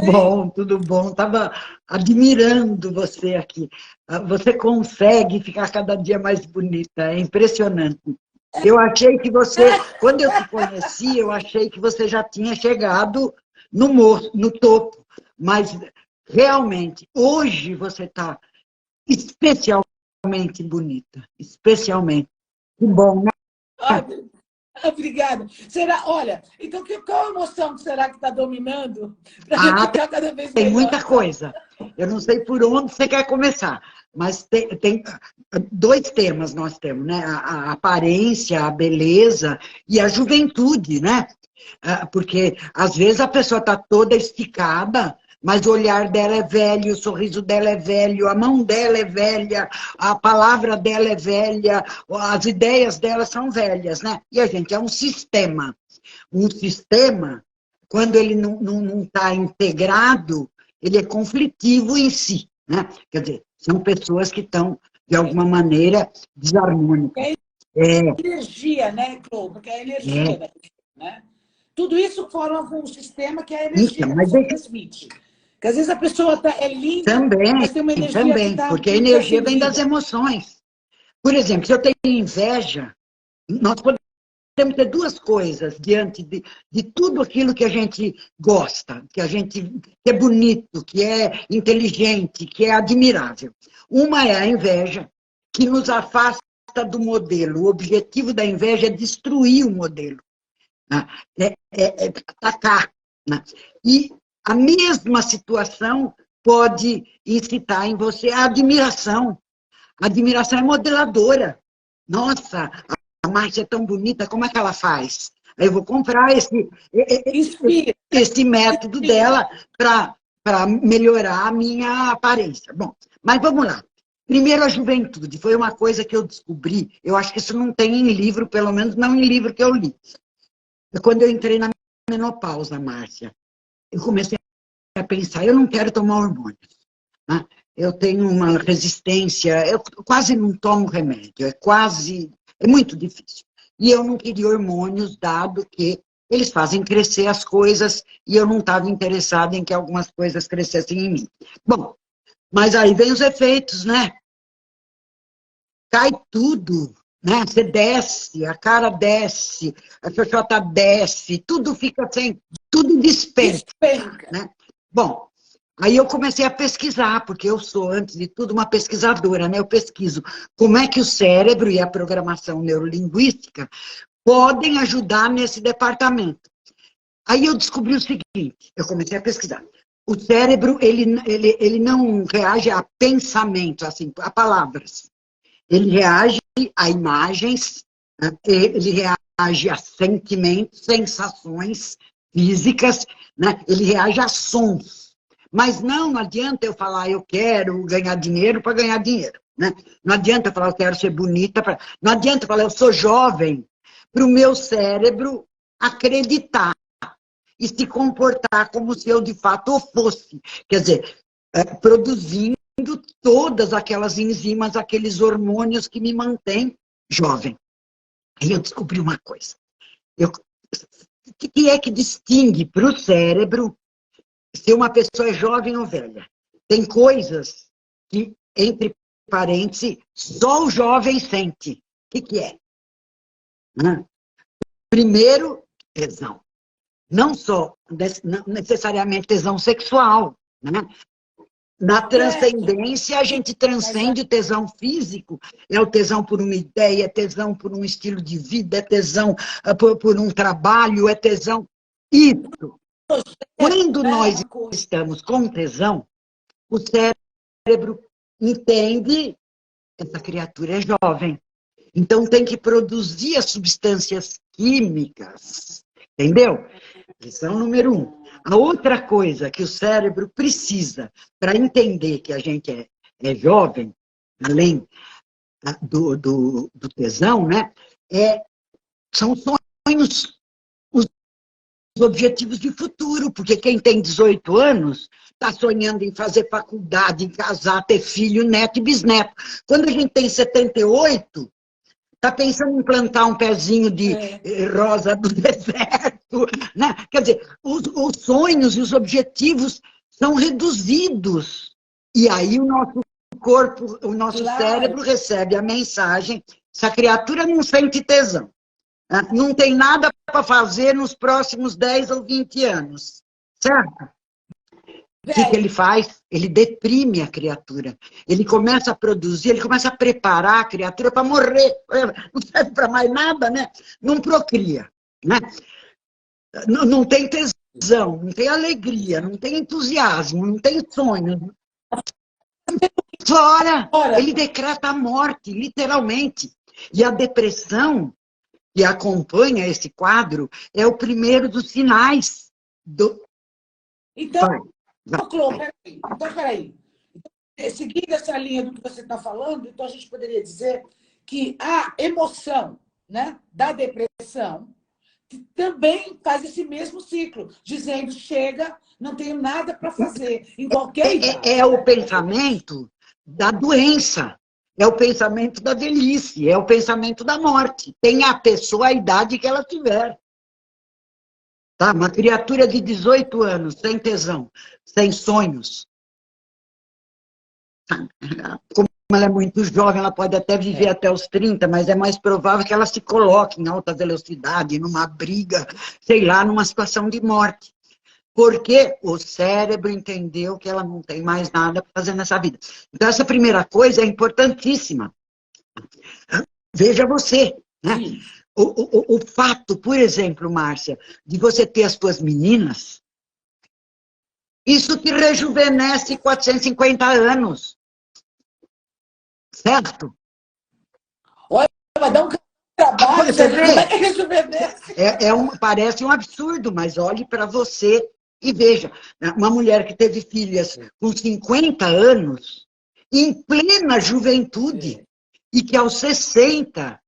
bem? tudo bom. Estava admirando você aqui. Você consegue ficar cada dia mais bonita, é impressionante. Eu achei que você, quando eu te conheci, eu achei que você já tinha chegado no topo, mas realmente, hoje você está especialmente bonita, especialmente. Que bom, né? Ai, obrigada. Será, olha, então qual emoção será que está dominando para eu Ah, ficar cada vez tem melhor? muita coisa. Eu não sei por onde você quer começar, mas tem dois temas nós temos, né? A aparência, a beleza e a juventude, né? Porque às vezes a pessoa está toda esticada, mas o olhar dela é velho, o sorriso dela é velho, a mão dela é velha, a palavra dela é velha, as ideias dela são velhas, né? E a gente é um sistema. Um sistema, quando ele não está integrado, ele é conflitivo em si, né? Quer dizer, são pessoas que estão, de alguma maneira, desarmônicas. Energia, né, Clô? Porque é a energia É. da pessoa, né? Tudo isso forma um sistema que é a energia Então, que a mas pessoa transmite. Porque às vezes a pessoa é linda, mas tem uma energia que está porque a muito energia vem das desacendida. emoções. Por exemplo, se eu tenho inveja, nós podemos ter duas coisas diante de tudo aquilo que a gente gosta, que é bonito, que é inteligente, que é admirável. Uma é a inveja, que nos afasta do modelo. O objetivo da inveja é destruir o modelo, né? É atacar, né? E a mesma situação pode incitar em você a admiração. A admiração é modeladora. Nossa, a Márcia é tão bonita, como é que ela faz? Aí eu vou comprar Inspira, esse método inspira. dela para melhorar a minha aparência. Bom, mas vamos lá. Primeiro, a juventude. Foi uma coisa que eu descobri. Eu acho que isso não tem em livro, pelo menos não em livro que eu li. Quando eu entrei na menopausa, Márcia, eu comecei a pensar, eu não quero tomar hormônios, né? Eu tenho uma resistência, eu quase não tomo remédio, é muito difícil. E eu não queria hormônios, dado que eles fazem crescer as coisas, e eu não estava interessada em que algumas coisas crescessem em mim. Bom, mas aí vem os efeitos, né? Cai tudo, né? Você desce, a cara desce, a xoxota desce, tudo fica sem, tudo despenca, Despenca. né? Bom, aí eu comecei a pesquisar, porque eu sou, antes de tudo, uma pesquisadora, né? Eu pesquiso como é que o cérebro e a programação neurolinguística podem ajudar nesse departamento. Aí eu descobri o seguinte, eu comecei a pesquisar. O cérebro, ele não reage a pensamentos, assim, a palavras. Ele reage a imagens, né? Ele reage a sentimentos, sensações físicas, né? Ele reage a sons. Mas não adianta eu falar, eu quero ganhar dinheiro para ganhar dinheiro, né? Não adianta eu falar, eu quero ser bonita. Não adianta eu falar, eu sou jovem, para o meu cérebro acreditar e se comportar como se eu de fato o fosse. Quer dizer, produzindo todas aquelas enzimas, aqueles hormônios que me mantêm jovem. Aí eu descobri uma coisa. O que é que distingue para o cérebro se uma pessoa é jovem ou velha? Tem coisas que, entre parênteses, só o jovem sente. O que é? Primeiro, tesão. Não só necessariamente tesão sexual, né? Na transcendência, a gente transcende o tesão físico, é o tesão por uma ideia, é tesão por um estilo de vida, é tesão por um trabalho, é tesão. Isso. Quando nós estamos com tesão, o cérebro entende que essa criatura é jovem. Então tem que produzir as substâncias químicas. Entendeu? Lição número 1. A outra coisa que o cérebro precisa para entender que a gente é jovem, além do tesão, né? São sonhos, os objetivos de futuro, porque quem tem 18 anos está sonhando em fazer faculdade, em casar, ter filho, neto e bisneto. Quando a gente tem 78, Está pensando em plantar um pezinho de rosa do deserto, né? Quer dizer, os sonhos e os objetivos são reduzidos. E aí o nosso corpo, o nosso cérebro recebe a mensagem: essa criatura não sente tesão, né? Não tem nada para fazer nos próximos 10 ou 20 anos, certo? O que ele faz? Ele deprime a criatura. Ele começa a produzir, ele começa a preparar a criatura para morrer. Não serve para mais nada, né? Não procria, né? Não tem tesão, não tem alegria, não tem entusiasmo, não tem sonho. Fora, ele decreta a morte, literalmente. E a depressão que acompanha esse quadro é o primeiro dos sinais do... Clô, peraí. Seguindo essa linha do que você está falando, então a gente poderia dizer que a emoção, né, da depressão também faz esse mesmo ciclo, dizendo: chega, não tenho nada para fazer, em qualquer idade. É o pensamento da doença, é o pensamento da velhice, é o pensamento da morte. Tem a pessoa a idade que ela tiver. Tá? Uma criatura de 18 anos, sem tesão, sem sonhos. Como ela é muito jovem, ela pode até viver até os 30, mas é mais provável que ela se coloque em alta velocidade, numa briga, sei lá, numa situação de morte. Porque o cérebro entendeu que ela não tem mais nada para fazer nessa vida. Então, essa primeira coisa é importantíssima. Veja você, né? O fato, por exemplo, Márcia, de você ter as suas meninas, isso te rejuvenesce 450 anos. Certo? Olha, vai dar um trabalho, você vê? Rejuvenesce. Parece um absurdo, mas olhe para você e veja. Uma mulher que teve filhas com 50 anos, em plena juventude, e que aos 60...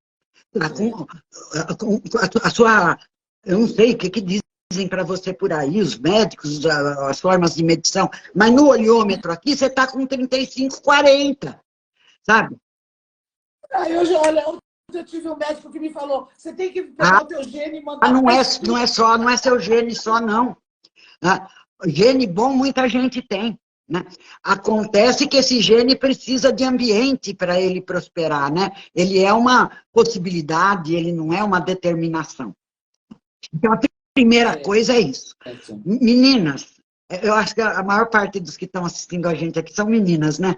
com a sua... Eu não sei o que dizem para você por aí, os médicos, as formas de medição, mas no olhômetro aqui você está com 35, 40, sabe? Olha, eu tive um médico que me falou: você tem que pegar o teu gene e mandar... Não é seu gene só, não. Gene bom muita gente tem. Né? Acontece que esse gene precisa de ambiente para ele prosperar, né? Ele é uma possibilidade, ele não é uma determinação. Então, a primeira coisa é isso. Meninas, eu acho que a maior parte dos que estão assistindo a gente aqui são meninas, né?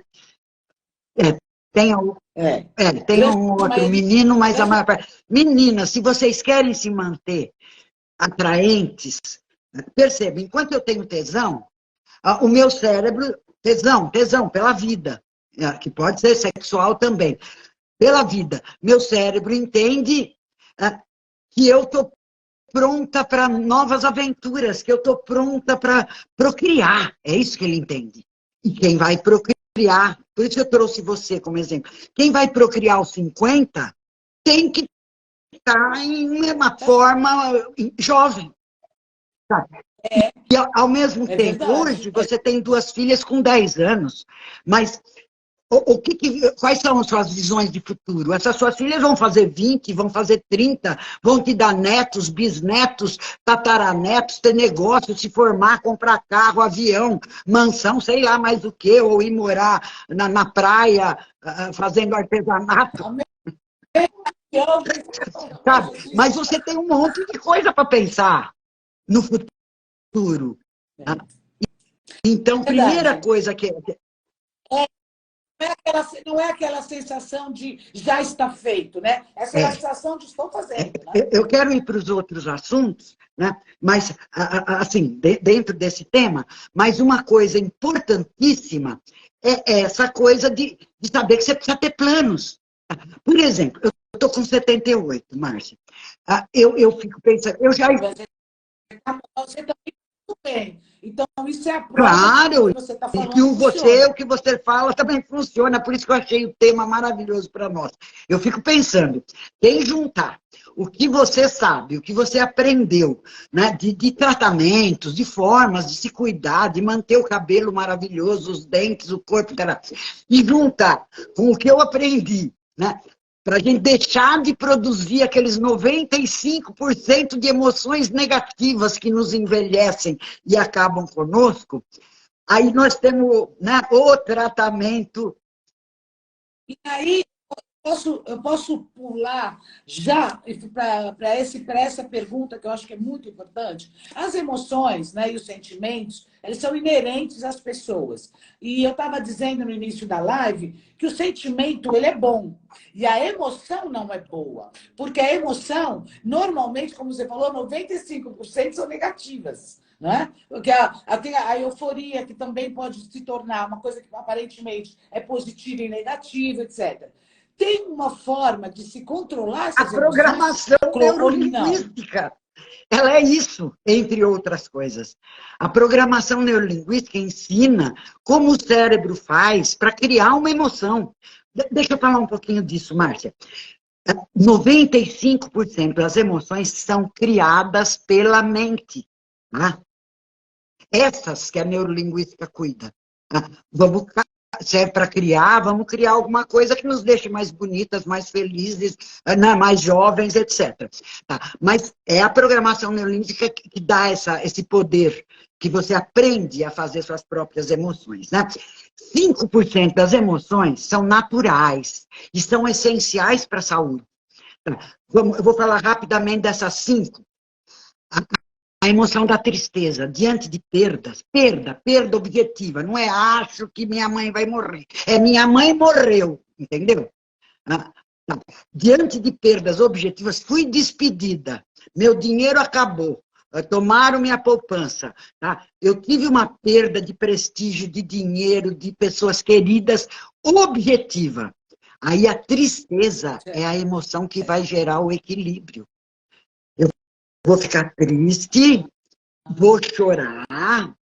Tem um outro menino, mas a maior parte... Meninas, se vocês querem se manter atraentes, perceba, enquanto eu tenho tesão, o meu cérebro, tesão pela vida, que pode ser sexual também, pela vida, meu cérebro entende que eu estou pronta para novas aventuras, que eu estou pronta para procriar, é isso que ele entende. E quem vai procriar, por isso eu trouxe você como exemplo, quem vai procriar aos 50 tem que estar em uma forma jovem, sabe? E, ao mesmo tempo, hoje, você tem 2 filhas com 10 anos, mas quais são as suas visões de futuro? Essas suas filhas vão fazer 20, vão fazer 30, vão te dar netos, bisnetos, tataranetos, ter negócio, se formar, comprar carro, avião, mansão, sei lá mais o que, ou ir morar na praia, fazendo artesanato. Sabe? Mas você tem um monte de coisa para pensar no futuro. Então, primeira coisa que... Não é aquela sensação de já está feito, né? Essa é a sensação de estou fazendo. Né? Eu quero ir para os outros assuntos, né? Mas, assim, dentro desse tema, mas uma coisa importantíssima é essa coisa de saber que você precisa ter planos. Por exemplo, eu estou com 78, Márcia. Eu fico pensando, eu já... Você também muito bem. Então, isso é a prova. Claro, que você está falando. O que você fala também funciona, por isso que eu achei o tema maravilhoso para nós. Eu fico pensando, quem juntar o que você sabe, o que você aprendeu, né, de tratamentos, de formas de se cuidar, de manter o cabelo maravilhoso, os dentes, o corpo, e juntar com o que eu aprendi, né, para a gente deixar de produzir aqueles 95% de emoções negativas que nos envelhecem e acabam conosco, aí nós temos, né, o tratamento. E aí, eu posso pular já para essa pergunta que eu acho que é muito importante. As emoções, né, e os sentimentos, eles são inerentes às pessoas. E eu estava dizendo no início da live que o sentimento ele é bom e a emoção não é boa. Porque a emoção, normalmente, como você falou, 95% são negativas. Né? Porque a euforia, que também pode se tornar uma coisa que aparentemente é positiva e negativa, etc. Tem uma forma de se controlar essas emoções? A programação neurolinguística, ela é isso, entre outras coisas. A programação neurolinguística ensina como o cérebro faz para criar uma emoção. Deixa eu falar um pouquinho disso, Márcia. 95% das emoções são criadas pela mente. Tá? Essas que a neurolinguística cuida. Tá? Se é para criar, vamos criar alguma coisa que nos deixe mais bonitas, mais felizes, né, mais jovens, etc. Tá? Mas é a programação neurolinguística que dá esse poder, que você aprende a fazer suas próprias emoções. Né? 5% das emoções são naturais e são essenciais para a saúde. Tá? Eu vou falar rapidamente dessas 5. A emoção da tristeza, diante de perdas, perda objetiva, não é acho que minha mãe vai morrer, é minha mãe morreu, entendeu? Diante de perdas objetivas, fui despedida, meu dinheiro acabou, tomaram minha poupança, tá? Eu tive uma perda de prestígio, de dinheiro, de pessoas queridas, objetiva. Aí a tristeza é a emoção que vai gerar o equilíbrio. Vou ficar triste, vou chorar,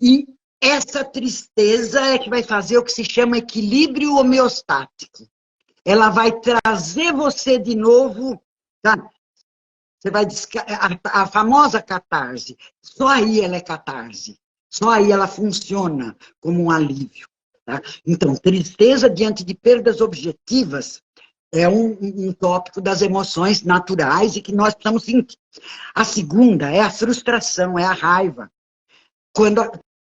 e essa tristeza é que vai fazer o que se chama equilíbrio homeostático. Ela vai trazer você de novo, tá? Você vai a famosa catarse, só aí ela é catarse, só aí ela funciona como um alívio. Tá? Então, tristeza diante de perdas objetivas é um tópico das emoções naturais e que nós precisamos sentir. A segunda é a frustração, é a raiva. O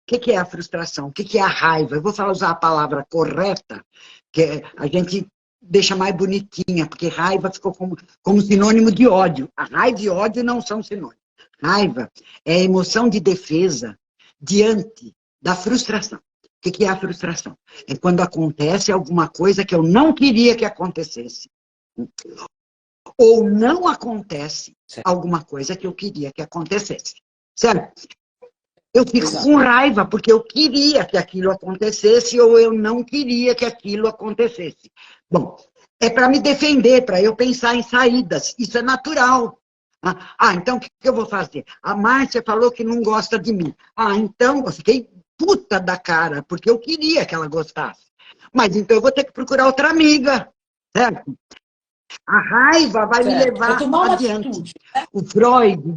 que é a frustração? O que é a raiva? Eu vou usar a palavra correta, que a gente deixa mais bonitinha, porque raiva ficou como sinônimo de ódio. A raiva e ódio não são sinônimos. Raiva é a emoção de defesa diante da frustração. O que é a frustração? É quando acontece alguma coisa que eu não queria que acontecesse. Ou não acontece alguma coisa que eu queria que acontecesse. Certo? Eu fico com raiva porque eu queria que aquilo acontecesse ou eu não queria que aquilo acontecesse. Bom, é para me defender, para eu pensar em saídas. Isso é natural. Então o que eu vou fazer? A Márcia falou que não gosta de mim. Então eu fiquei puta da cara, porque eu queria que ela gostasse. Mas então eu vou ter que procurar outra amiga, certo? A raiva vai me levar adiante. O Freud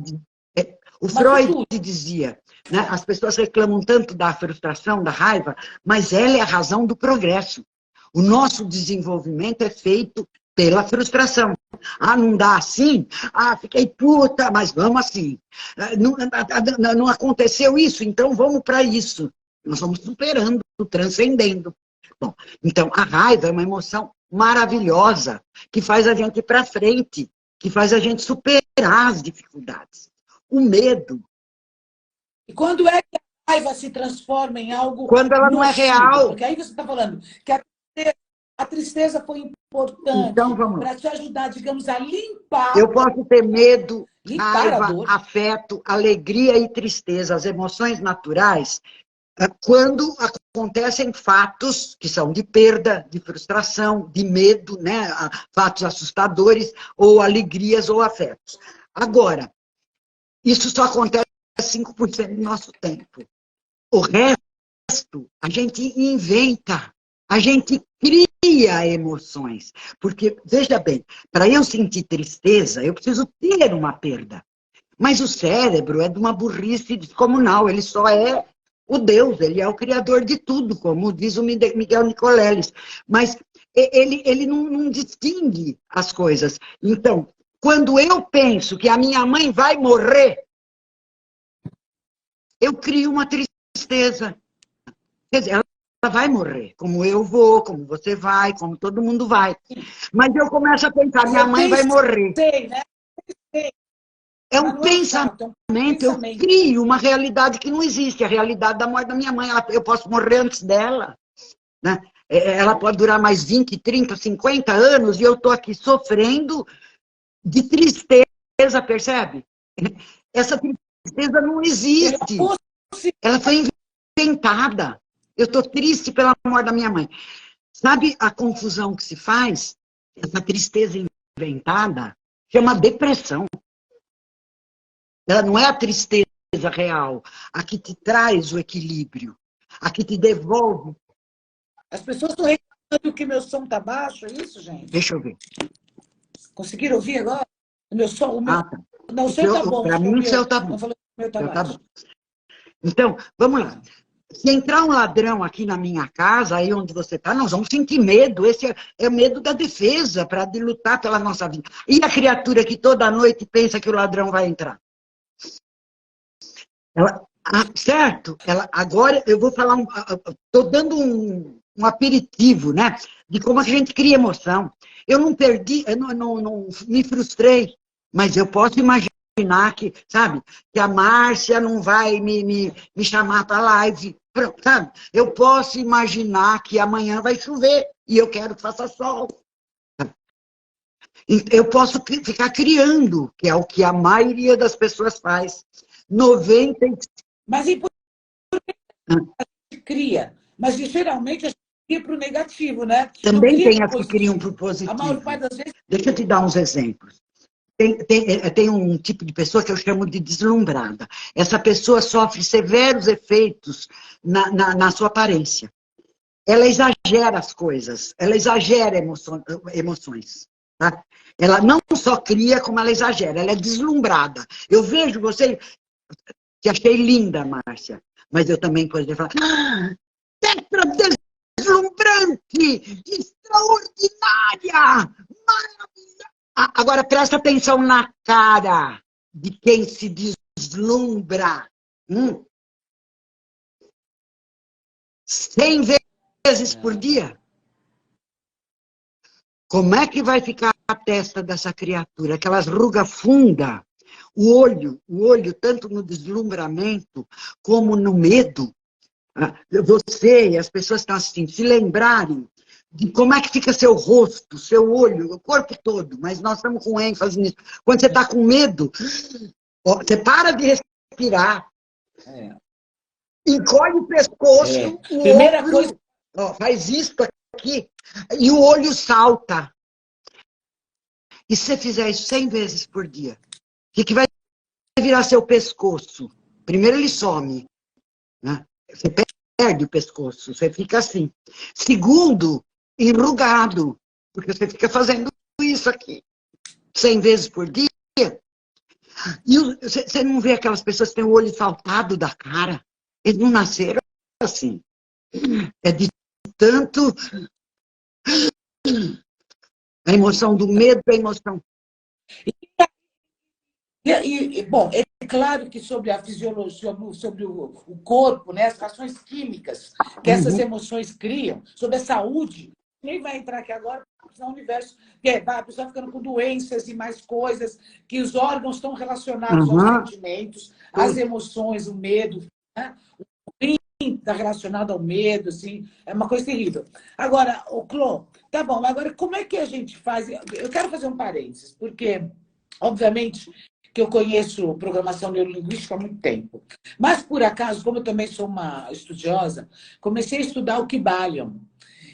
dizia, né, as pessoas reclamam tanto da frustração, da raiva, mas ela é a razão do progresso. O nosso desenvolvimento é feito pela frustração. Não dá assim? Fiquei puta, mas vamos assim. Não aconteceu isso, então vamos para isso. Nós vamos superando, transcendendo. Bom, então, a raiva é uma emoção maravilhosa, que faz a gente ir para frente, que faz a gente superar as dificuldades. O medo. E quando é que a raiva se transforma em algo quando ela não é real? Porque aí você está falando que a tristeza foi importante para te ajudar, digamos, a limpar. Eu posso ter medo, raiva, afeto, alegria e tristeza, as emoções naturais, quando acontecem fatos que são de perda, de frustração, de medo, né? Fatos assustadores, ou alegrias ou afetos. Agora, isso só acontece 5% do nosso tempo. O resto, a gente inventa, a gente cria emoções. Porque, veja bem, para eu sentir tristeza, eu preciso ter uma perda. Mas o cérebro é de uma burrice descomunal, ele só é o Deus, ele é o criador de tudo, como diz o Miguel Nicoleles. Mas ele não distingue as coisas. Então, quando eu penso que a minha mãe vai morrer, eu crio uma tristeza. Quer dizer, ela vai morrer, como eu vou, como você vai, como todo mundo vai. Mas eu começo a pensar, minha mãe vai morrer. Né? É um pensamento, eu crio uma realidade que não existe, a realidade da morte da minha mãe. Eu posso morrer antes dela, né? Ela pode durar mais 20, 30, 50 anos e eu estou aqui sofrendo de tristeza, percebe? Essa tristeza não existe. Ela foi inventada. Eu estou triste pela morte da minha mãe. Sabe a confusão que se faz? Essa tristeza inventada chama depressão. Ela não é a tristeza real, a que te traz o equilíbrio, a que te devolve. As pessoas estão reclamando que meu som está baixo, é isso, gente? Deixa eu ver. Conseguiram ouvir agora? O meu som? Tá. Não, o seu está bom. Para mim, o seu está bom. Não falou que o meu está baixo. Então, vamos lá. Se entrar um ladrão aqui na minha casa, aí onde você está, nós vamos sentir medo. Esse é o medo da defesa, para de lutar pela nossa vida. E a criatura que toda noite pensa que o ladrão vai entrar? Certo? Agora eu vou falar, estou dando um aperitivo, né? De como a gente cria emoção. Eu não perdi, eu não me frustrei, mas eu posso imaginar que, sabe, que a Márcia não vai me chamar para live, sabe? Eu posso imaginar que amanhã vai chover e eu quero que faça sol. Eu posso ficar criando, que é o que a maioria das pessoas faz. 90%. Mas e por que a gente cria? Mas geralmente a gente cria para o negativo, né? Também tem as que criam para o positivo. A maior parte das vezes... Deixa eu te dar uns exemplos. Tem um tipo de pessoa que eu chamo de deslumbrada. Essa pessoa sofre severos efeitos na sua aparência. Ela exagera as coisas, ela exagera emoções. Tá? Ela não só cria, como ela exagera, ela é deslumbrada. Eu vejo você, que achei linda, Márcia, mas eu também poderia falar, Tetra deslumbrante, extraordinária, maravilhosa. Agora presta atenção na cara de quem se deslumbra. 100 vezes por dia. Como é que vai ficar a testa dessa criatura? Aquelas rugas fundas, o olho, tanto no deslumbramento como no medo. Você e as pessoas que estão assistindo, se lembrarem de como é que fica seu rosto, seu olho, o corpo todo, mas nós estamos com ênfase nisso. Quando você está com medo, você para de respirar, encolhe o pescoço, Primeira coisa... faz isso aqui, e o olho salta. E se você fizer isso 100 vezes por dia, o que vai virar seu pescoço? Primeiro ele some, né? Você perde o pescoço, você fica assim. Segundo, enrugado, porque você fica fazendo isso aqui 100 vezes por dia. E você não vê aquelas pessoas que têm o olho saltado da cara? Eles não nasceram assim. É de tanto a emoção do medo, a emoção. Bom, é claro que sobre a fisiologia, sobre o corpo, né, as reações químicas que essas emoções criam, sobre a saúde, nem vai entrar aqui agora, porque é um universo que a pessoa ficando com doenças e mais coisas, que os órgãos estão relacionados aos sentimentos, às emoções, o medo, né? O crime está relacionado ao medo, assim, é uma coisa terrível. Agora, o Clô, tá bom, agora como é que a gente faz? Eu quero fazer um parênteses, porque, obviamente, que eu conheço programação neurolinguística há muito tempo. Mas, por acaso, como eu também sou uma estudiosa, comecei a estudar o Kybalion.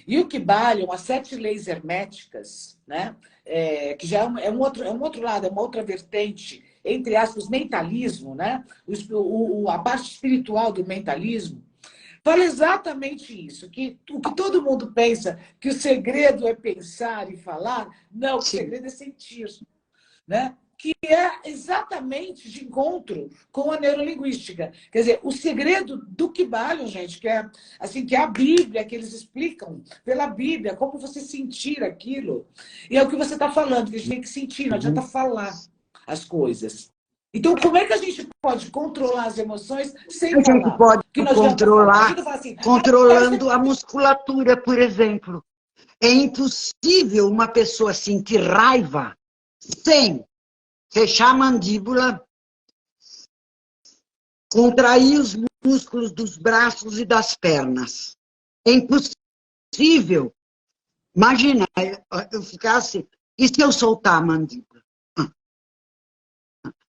E o Kybalion, as 7 leis herméticas, né, que já é um outro lado, é uma outra vertente, entre aspas, mentalismo, né, a parte espiritual do mentalismo, fala exatamente isso, que o que todo mundo pensa, que o segredo é pensar e falar, não, o segredo é sentir, né? que é exatamente de encontro com a neurolinguística. Quer dizer, o segredo do Kybalion, gente, que é, assim, que é a Bíblia, que eles explicam pela Bíblia, como você sentir aquilo. E é o que você está falando, que a gente tem que sentir, não adianta falar as coisas. Então, como é que a gente pode controlar as emoções sem A gente falar? pode Que não adianta falar. Não adianta falar assim, controlando a musculatura, por exemplo. É impossível uma pessoa sentir raiva sem fechar a mandíbula, contrair os músculos dos braços e das pernas. É impossível. Imagina, eu ficasse... E se eu soltar a mandíbula?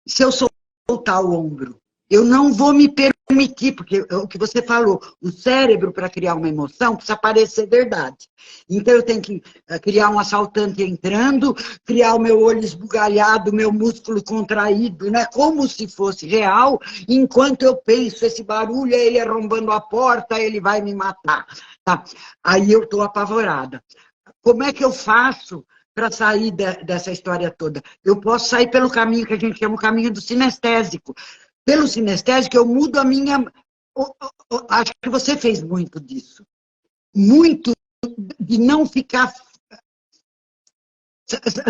Se eu soltar o ombro? Eu não vou me permitir, porque é o que você falou, o cérebro, para criar uma emoção, precisa parecer verdade. Então, eu tenho que criar um assaltante entrando, criar o meu olho esbugalhado, o meu músculo contraído, né? Como se fosse real, enquanto eu penso, esse barulho é ele arrombando a porta, ele vai me matar. Tá? Aí eu estou apavorada. Como é que eu faço para sair dessa história toda? Eu posso sair pelo caminho que a gente chama o caminho do sinestésico. Pelo sinestésico, eu mudo a minha... Acho que você fez muito disso. Muito de não ficar...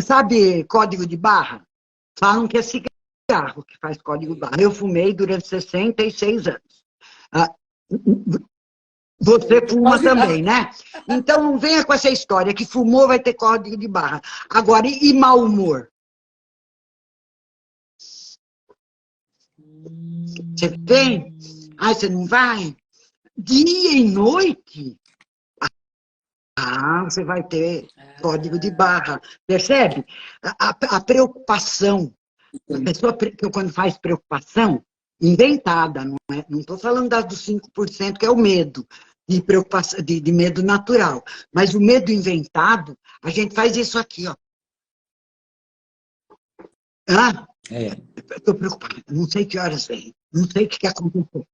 Sabe código de barra? Falam que é cigarro que faz código de barra. Eu fumei durante 66 anos. Você fuma também, né? Então não venha com essa história que fumou vai ter código de barra. Agora, e mau humor? Você tem? Ah, você não vai? Dia e noite? Ah, você vai ter código de barra. Percebe? A preocupação. A pessoa, quando faz preocupação, inventada, não é? Não estou falando das dos 5%, que é o medo, de preocupação, de medo natural. Mas o medo inventado, a gente faz isso aqui, ó. Ah, estou preocupada, não sei que horas vem, não sei o que aconteceu.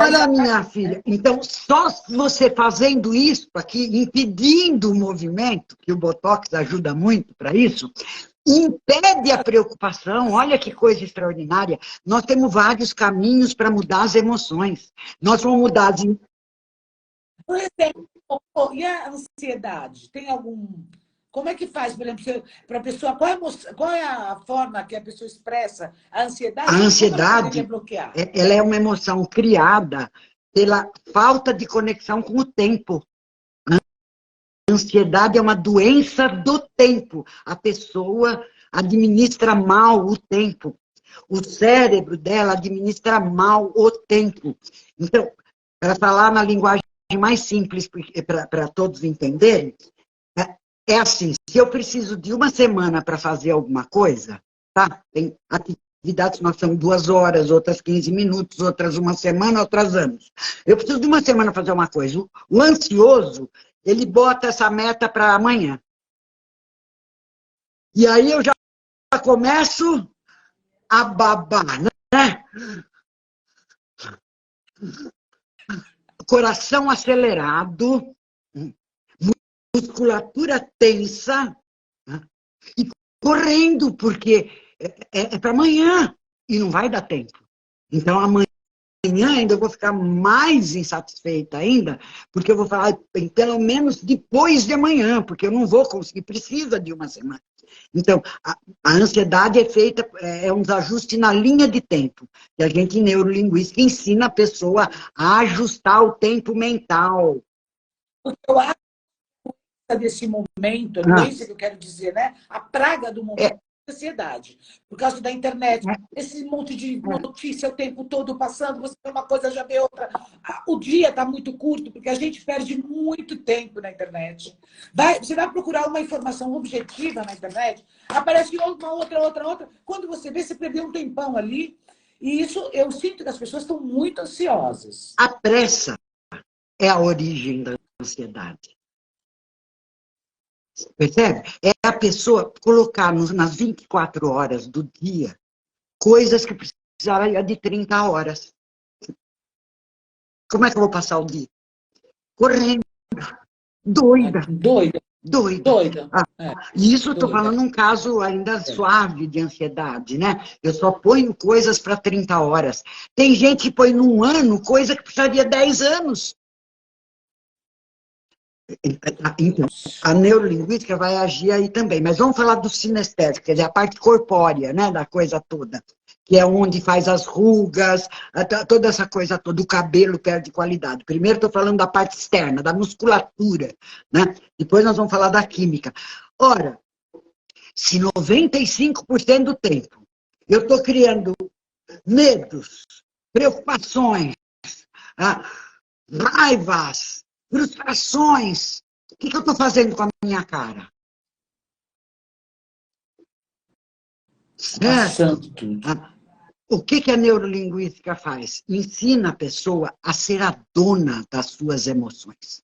Olha, minha filha, então, só você fazendo isso aqui, impedindo o movimento, que o Botox ajuda muito para isso, impede a preocupação. Olha que coisa extraordinária. Nós temos vários caminhos para mudar as emoções. Nós vamos mudar as... Por exemplo, e a ansiedade? Tem algum... Como é que faz, por exemplo, para a pessoa... Qual é a forma que a pessoa expressa a ansiedade? A ansiedade, bloquear? ela é uma emoção criada pela falta de conexão com o tempo. A ansiedade é uma doença do tempo. A pessoa administra mal o tempo. O cérebro dela administra mal o tempo. Então, para falar na linguagem mais simples, para todos entenderem, é assim, se eu preciso de uma semana para fazer alguma coisa, tá? Tem atividades que nós temos 2 horas, outras 15 minutos, outras uma semana, outras anos. Eu preciso de uma semana para fazer uma coisa. O ansioso, ele bota essa meta para amanhã. E aí eu já começo a babar, né? Coração acelerado, musculatura tensa, né? E correndo, porque é para amanhã, e não vai dar tempo. Então, amanhã ainda eu vou ficar mais insatisfeita ainda, porque eu vou falar pelo menos depois de amanhã, porque eu não vou conseguir, precisa de uma semana. Então, a ansiedade é feita, é um desajuste na linha de tempo, que a gente, em neurolinguística, ensina a pessoa a ajustar o tempo mental. Eu acho desse momento, a doença que eu quero dizer, né? A praga do momento é a ansiedade. Por causa da internet, esse monte de notícia o tempo todo passando, você vê uma coisa, já vê outra. O dia está muito curto, porque a gente perde muito tempo na internet. Você vai procurar uma informação objetiva na internet, aparece uma outra. Quando você vê, você perdeu um tempão ali. E isso, eu sinto que as pessoas estão muito ansiosas. A pressa é a origem da ansiedade. Percebe? É a pessoa colocar nas 24 horas do dia coisas que precisaria de 30 horas. Como é que eu vou passar o dia? Correndo. Doida. Doida. Doida. Doida. E isso eu estou falando um caso ainda suave de ansiedade, né? Eu só ponho coisas para 30 horas. Tem gente que põe num ano coisa que precisaria 10 anos. Então, a neurolinguística vai agir aí também. Mas vamos falar do sinestésico, quer dizer, a parte corpórea, né, da coisa toda. Que é onde faz as rugas, toda essa coisa toda, o cabelo perde qualidade. Primeiro estou falando da parte externa, da musculatura, né? Depois nós vamos falar da química. Ora, se 95% do tempo eu estou criando medos, preocupações, raivas, frustrações, o que eu estou fazendo com a minha cara? Certo? Tudo. O que a neurolinguística faz? Ensina a pessoa a ser a dona das suas emoções.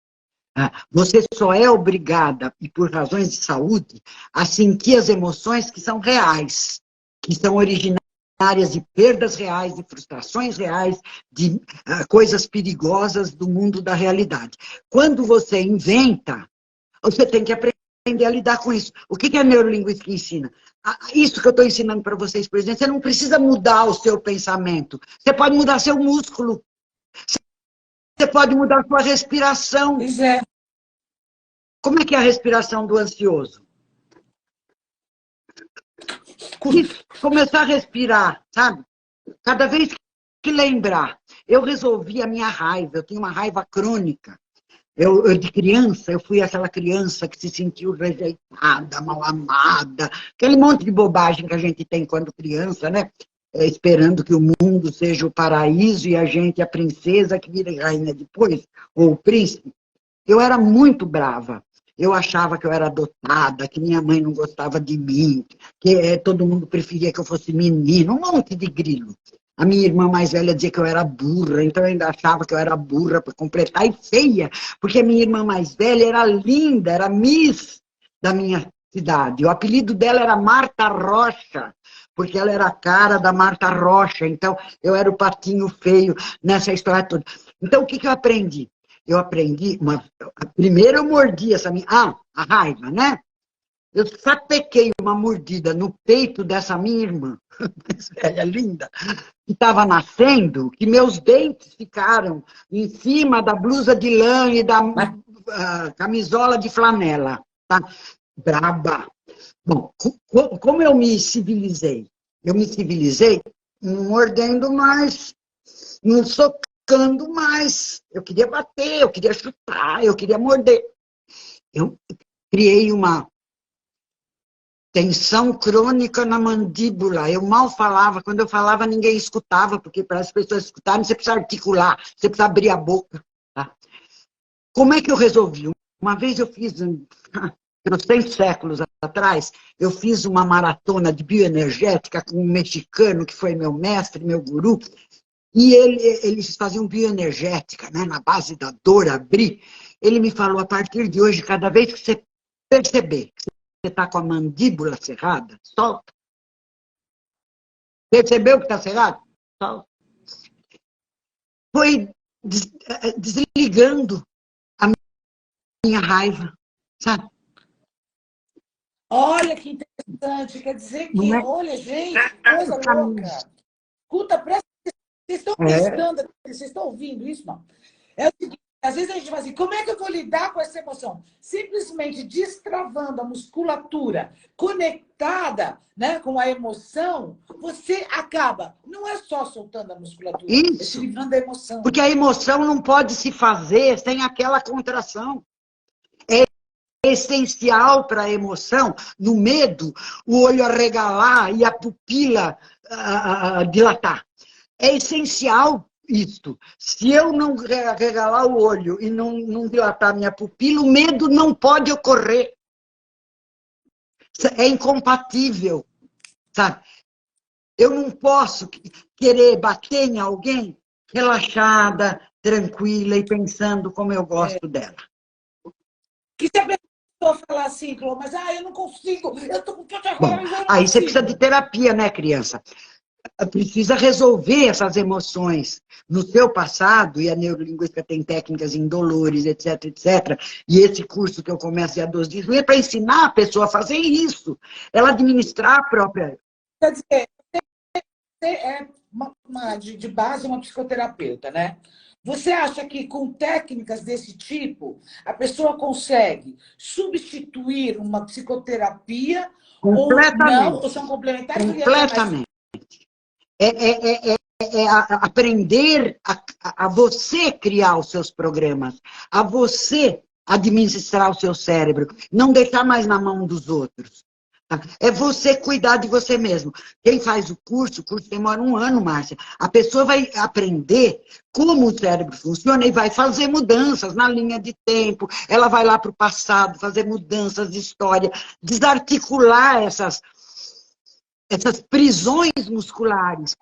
Você só é obrigada, e por razões de saúde, a sentir as emoções que são reais, que são originárias de perdas reais, de frustrações reais, de coisas perigosas do mundo da realidade. Quando você inventa, você tem que aprender a lidar com isso. O que a neurolinguística ensina? Isso que eu estou ensinando para vocês, por exemplo, você não precisa mudar o seu pensamento. Você pode mudar seu músculo. Você pode mudar a sua respiração. Pois é. Como é que é a respiração do ansioso? Começar a respirar, sabe? Cada vez que lembrar. Eu resolvi a minha raiva. Eu tenho uma raiva crônica. Eu, de criança, eu fui aquela criança que se sentiu rejeitada, mal amada, aquele monte de bobagem que a gente tem quando criança, né? Esperando que o mundo seja o paraíso e a gente a princesa que vira rainha depois, ou o príncipe. Eu era muito brava. Eu achava que eu era adotada, que minha mãe não gostava de mim, que todo mundo preferia que eu fosse menino, um monte de grilo. A minha irmã mais velha dizia que eu era burra, então eu ainda achava que eu era burra para completar, e feia, porque a minha irmã mais velha era linda, era Miss da minha cidade. O apelido dela era Marta Rocha, porque ela era a cara da Marta Rocha, então eu era o patinho feio nessa história toda. Então o que eu aprendi? Eu aprendi, primeiro eu mordi essa minha, a raiva, né? Eu sapequei uma mordida no peito dessa minha irmã, mais velha, linda, que estava nascendo, que meus dentes ficaram em cima da blusa de lã e da camisola de flanela. Tá? Braba. Bom, como eu me civilizei? Eu me civilizei não mordendo mais, não socando mais. Eu queria bater, eu queria chutar, eu queria morder. Eu criei uma tensão crônica na mandíbula. Eu mal falava. Quando eu falava, ninguém escutava, porque para as pessoas escutarem, você precisa articular, você precisa abrir a boca. Tá? Como é que eu resolvi? Uma vez eu fiz, 100 séculos atrás, eu fiz uma maratona de bioenergética com um mexicano, que foi meu mestre, meu guru, e eles faziam bioenergética, né, na base da dor, abrir. Ele me falou, a partir de hoje, cada vez que você perceber que você está com a mandíbula cerrada, solta. Percebeu que está cerrado? Solta. Foi desligando a minha raiva, sabe? Olha que interessante. Quer dizer que, olha, gente, coisa louca. Escuta, presta atenção. Vocês estão prestando, vocês estão ouvindo isso? Não. É o seguinte. Às vezes a gente fala assim, como é que eu vou lidar com essa emoção? Simplesmente destravando a musculatura conectada, né, com a emoção, você acaba, não é só soltando a musculatura, isso. É se livrando da emoção. Porque a emoção não pode se fazer sem aquela contração. É essencial para a emoção, no medo, o olho arregalar e a pupila dilatar. É essencial isto. Se eu não regalar o olho e não dilatar minha pupila, o medo não pode ocorrer. É incompatível, sabe? Eu não posso querer bater em alguém relaxada, tranquila e pensando como eu gosto dela. Que se a pessoa falar assim, mas eu não consigo, eu tô com tanta raiva. Bom, aí você precisa de terapia, né, criança? precisa resolver essas emoções no seu passado, e a neurolinguística tem técnicas indolores, etc, etc. E esse curso que eu começo dia 12 de junho é para ensinar a pessoa a fazer isso, ela administrar a própria... Quer dizer, você é de base uma psicoterapeuta, né? Você acha que com técnicas desse tipo, a pessoa consegue substituir uma psicoterapia ou não? Ou Completamente. são complementares? Completamente. Aprender a você criar os seus programas, a você administrar o seu cérebro, não deixar mais na mão dos outros. Tá? É você cuidar de você mesmo. Quem faz o curso demora 1 ano, Márcia. A pessoa vai aprender como o cérebro funciona e vai fazer mudanças na linha de tempo. Ela vai lá para o passado, fazer mudanças de história, desarticular essas prisões musculares.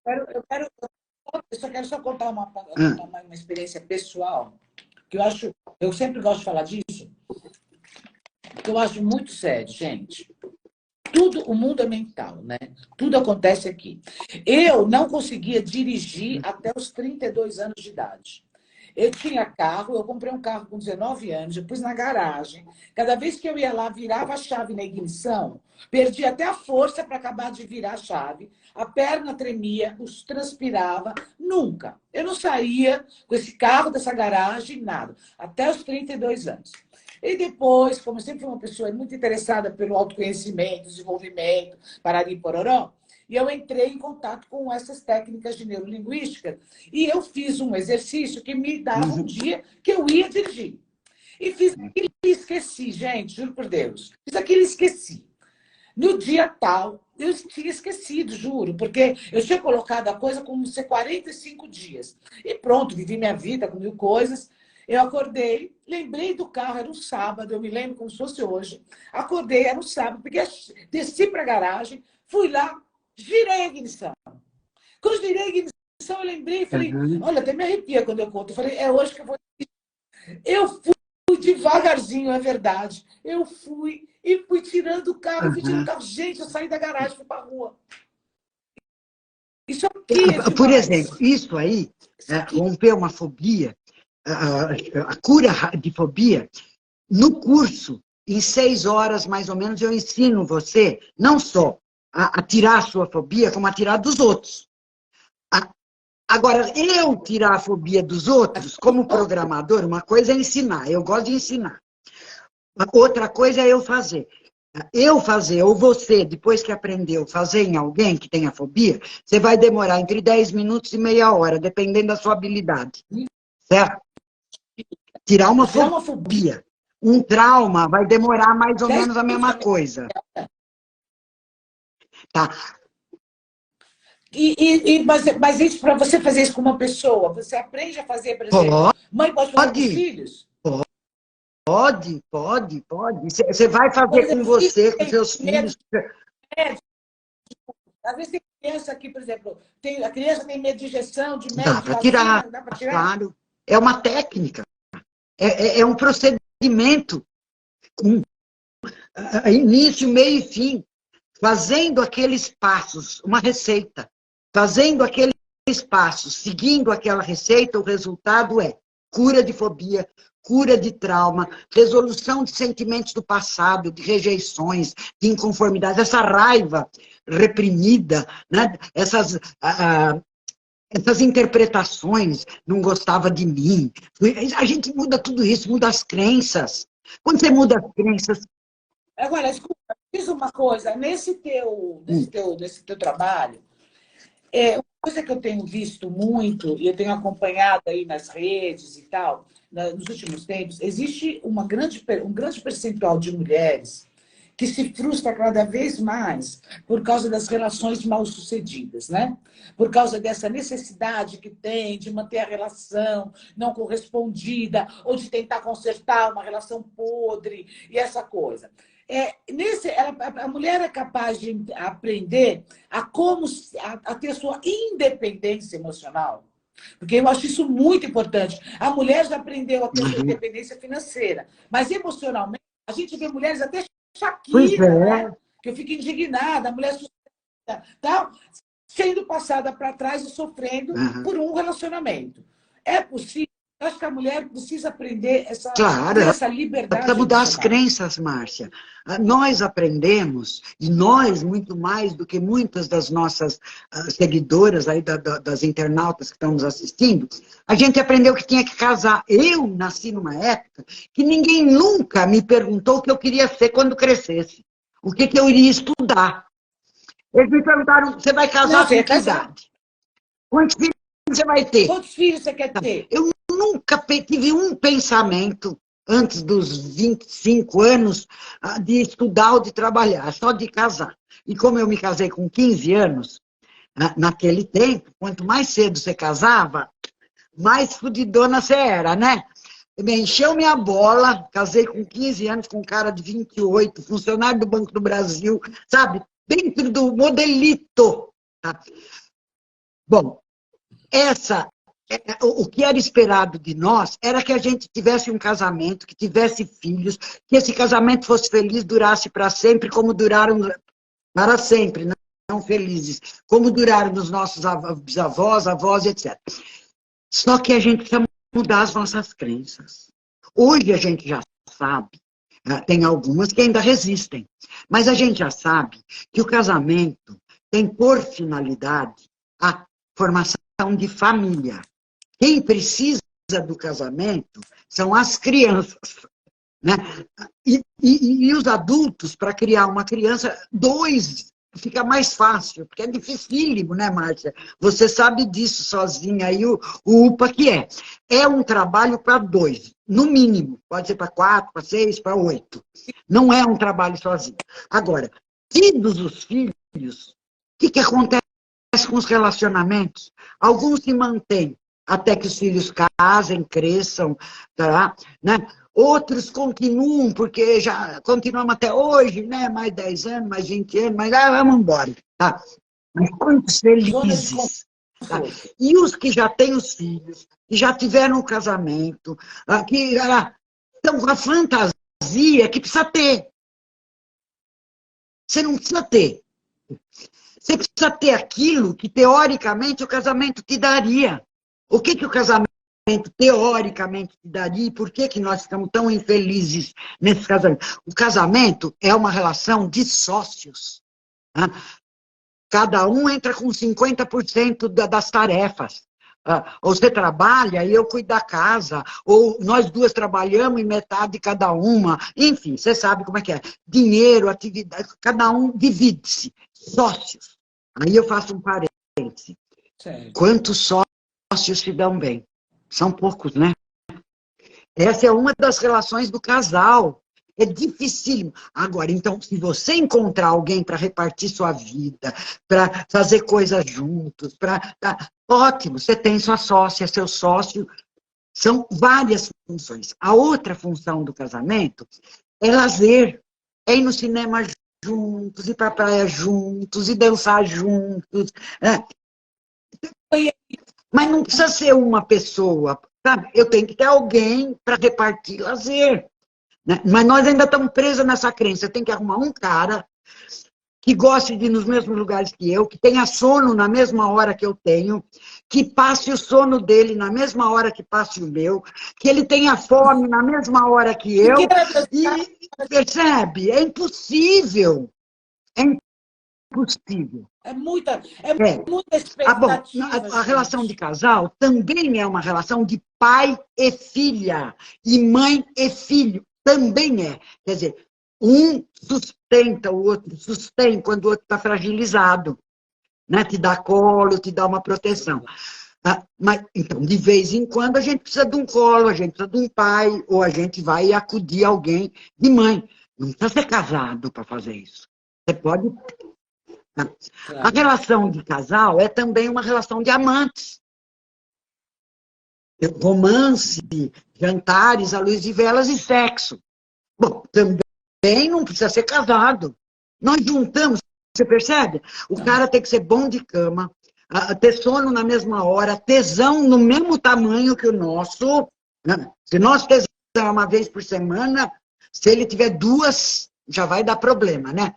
Eu só quero contar uma experiência pessoal, que eu sempre gosto de falar disso, que eu acho muito sério, gente. O mundo é mental, né? Tudo acontece aqui. Eu não conseguia dirigir até os 32 anos de idade. Eu tinha carro, eu comprei um carro com 19 anos, eu pus na garagem. Cada vez que eu ia lá, virava a chave na ignição, perdi até a força para acabar de virar a chave, a perna tremia, transpirava, nunca. Eu não saía com esse carro dessa garagem, nada, até os 32 anos. E depois, como eu sempre fui uma pessoa muito interessada pelo autoconhecimento, desenvolvimento, parari pororó, e eu entrei em contato com essas técnicas de neurolinguística e eu fiz um exercício que me dava um dia que eu ia dirigir. E fiz aquilo e esqueci, gente, juro por Deus. Fiz aquilo e esqueci. No dia tal, eu tinha esquecido, juro, porque eu tinha colocado a coisa como ser 45 dias. E pronto, vivi minha vida com 1000 coisas. Eu acordei, lembrei do carro, era um sábado, eu me lembro como se fosse hoje. Acordei, era um sábado, desci para a garagem, fui lá, girei a ignição. Quando girei a ignição, eu lembrei e falei, olha, até me arrepia quando eu conto. Eu falei, é hoje que eu vou... Eu fui devagarzinho, é verdade. Eu fui e fui tirando o carro, fui tirando o carro. Gente, eu saí da garagem, fui para a rua. Isso aqui é demais. Por exemplo, isso aí, romper uma fobia, a cura de fobia, no curso, em 6 horas, mais ou menos, eu ensino você, não só a tirar a sua fobia, como a tirar dos outros. Agora, eu tirar a fobia dos outros, como programador, uma coisa é ensinar, eu gosto de ensinar. Outra coisa é eu fazer. Eu fazer, ou você, depois que aprendeu, fazer em alguém que tenha fobia, você vai demorar entre 10 minutos e meia hora, dependendo da sua habilidade. Certo? Tirar uma fobia. Um trauma vai demorar mais ou menos a mesma coisa. Tá? Mas isso, para você fazer isso com uma pessoa, você aprende a fazer, por exemplo, mãe pode fazer com os filhos? Pode. Você vai fazer com você, com seus filhos. Às vezes tem criança aqui, por exemplo, a criança tem medo de injeção, de médico. Dá para tirar, claro. É uma técnica. É um procedimento com início, meio e fim. Fazendo aqueles passos, uma receita. Fazendo aqueles passos, seguindo aquela receita, o resultado é cura de fobia, cura de trauma, resolução de sentimentos do passado, de rejeições, de inconformidade, essa raiva reprimida, né? Essas interpretações, não gostava de mim. A gente muda tudo isso, muda as crenças. Quando você muda as crenças... Agora, escuta, diz uma coisa, nesse teu trabalho, uma coisa que eu tenho visto muito, e eu tenho acompanhado aí nas redes e tal, nos últimos tempos, existe um grande percentual de mulheres que se frustra cada vez mais por causa das relações mal-sucedidas, né? Por causa dessa necessidade que tem de manter a relação não correspondida ou de tentar consertar uma relação podre e essa coisa. A mulher é capaz de aprender a ter sua independência emocional. Porque eu acho isso muito importante. A mulher já aprendeu a ter sua independência financeira, mas emocionalmente, a gente vê mulheres até Shakira, né? Que eu fico indignada, a mulher tal. sendo passada para trás e sofrendo por um relacionamento. É possível? Eu acho que a mulher precisa aprender Claro, ter ela essa liberdade precisa mudar as emocional. crenças, Márcia. Nós aprendemos, e nós, muito mais do que muitas das nossas seguidoras, aí, das internautas que estão nos assistindo, a gente aprendeu que tinha que casar. Eu nasci numa época que ninguém nunca me perguntou o que eu queria ser quando crescesse, o que eu iria estudar. Eles me perguntaram, você vai casar com que idade? Quantos filhos você vai ter? Quantos filhos você quer ter? Eu nunca tive um pensamento, antes dos 25 anos, de estudar ou de trabalhar, só de casar. E como eu me casei com 15 anos, naquele tempo, quanto mais cedo você casava, mais fudidona você era, né? Me encheu minha bola, casei com 15 anos com um cara de 28, funcionário do Banco do Brasil, sabe? Dentro do modelito. Tá? Bom, o que era esperado de nós era que a gente tivesse um casamento, que tivesse filhos, que esse casamento fosse feliz, durasse para sempre, como duraram para sempre, não felizes, como duraram nos nossos bisavós, avós, etc. Só que a gente precisa mudar as nossas crenças. Hoje a gente já sabe, tem algumas que ainda resistem, mas a gente já sabe que o casamento tem por finalidade a formação de família. Quem precisa do casamento são as crianças, né? E os adultos, para criar uma criança, dois, fica mais fácil, porque é dificílimo, né, Márcia? Você sabe disso sozinha, aí o UPA que é. É um trabalho para dois, no mínimo. Pode ser para 4, para 6, para 8. Não é um trabalho sozinho. Agora, tidos os filhos, o que acontece com os relacionamentos? Alguns se mantêm até que os filhos casem, cresçam, tá? Né? Outros continuam, porque já continuamos até hoje, né? Mais 10 anos, mais 20 anos, mas vamos embora. Tá? Mas quantos felizes? Tá? E os que já têm os filhos, que já tiveram um casamento, que estão com a fantasia que precisa ter. Você não precisa ter. Você precisa ter aquilo que, teoricamente, o casamento te daria. O que o casamento, teoricamente, te daria e por que nós estamos tão infelizes nesse casamento? O casamento é uma relação de sócios. Né? Cada um entra com 50% das tarefas. Ou você trabalha e eu cuido da casa, ou nós duas trabalhamos e metade cada uma. Enfim, você sabe como é que é. Dinheiro, atividade, cada um divide-se. Sócios. Aí eu faço um parêntese. Quantos sócios se dão bem? São poucos, né? Essa é uma das relações do casal. É dificílimo. Agora, então, se você encontrar alguém para repartir sua vida, para fazer coisas juntos, ótimo, você tem sua sócia, seu sócio. São várias funções. A outra função do casamento é lazer. É ir no cinema juntos, ir para a praia juntos, e dançar juntos. Né? Mas não precisa ser uma pessoa, sabe? Eu tenho que ter alguém para repartir lazer. Né? Mas nós ainda estamos presos nessa crença. Eu tenho que arrumar um cara que goste de ir nos mesmos lugares que eu, que tenha sono na mesma hora que eu tenho, que passe o sono dele na mesma hora que passe o meu, que ele tenha fome na mesma hora que eu. E percebe? É impossível. É impossível. É muita expectativa. A relação de casal também é uma relação de pai e filha, e mãe e filho. Também é. Quer dizer, um sustenta o outro, sustém quando o outro está fragilizado. Né? Te dá colo, te dá uma proteção. Mas, então, de vez em quando, a gente precisa de um colo, a gente precisa de um pai, ou a gente vai acudir alguém de mãe. Não precisa ser casado para fazer isso. Você pode... A relação de casal é também uma relação de amantes. Romance, jantares à luz de velas e sexo. Bom, também não precisa ser casado. Nós juntamos, você percebe? O cara tem que ser bom de cama, ter sono na mesma hora, tesão no mesmo tamanho que o nosso. Né? Se nós tesão é uma vez por semana, se ele tiver duas, já vai dar problema, né?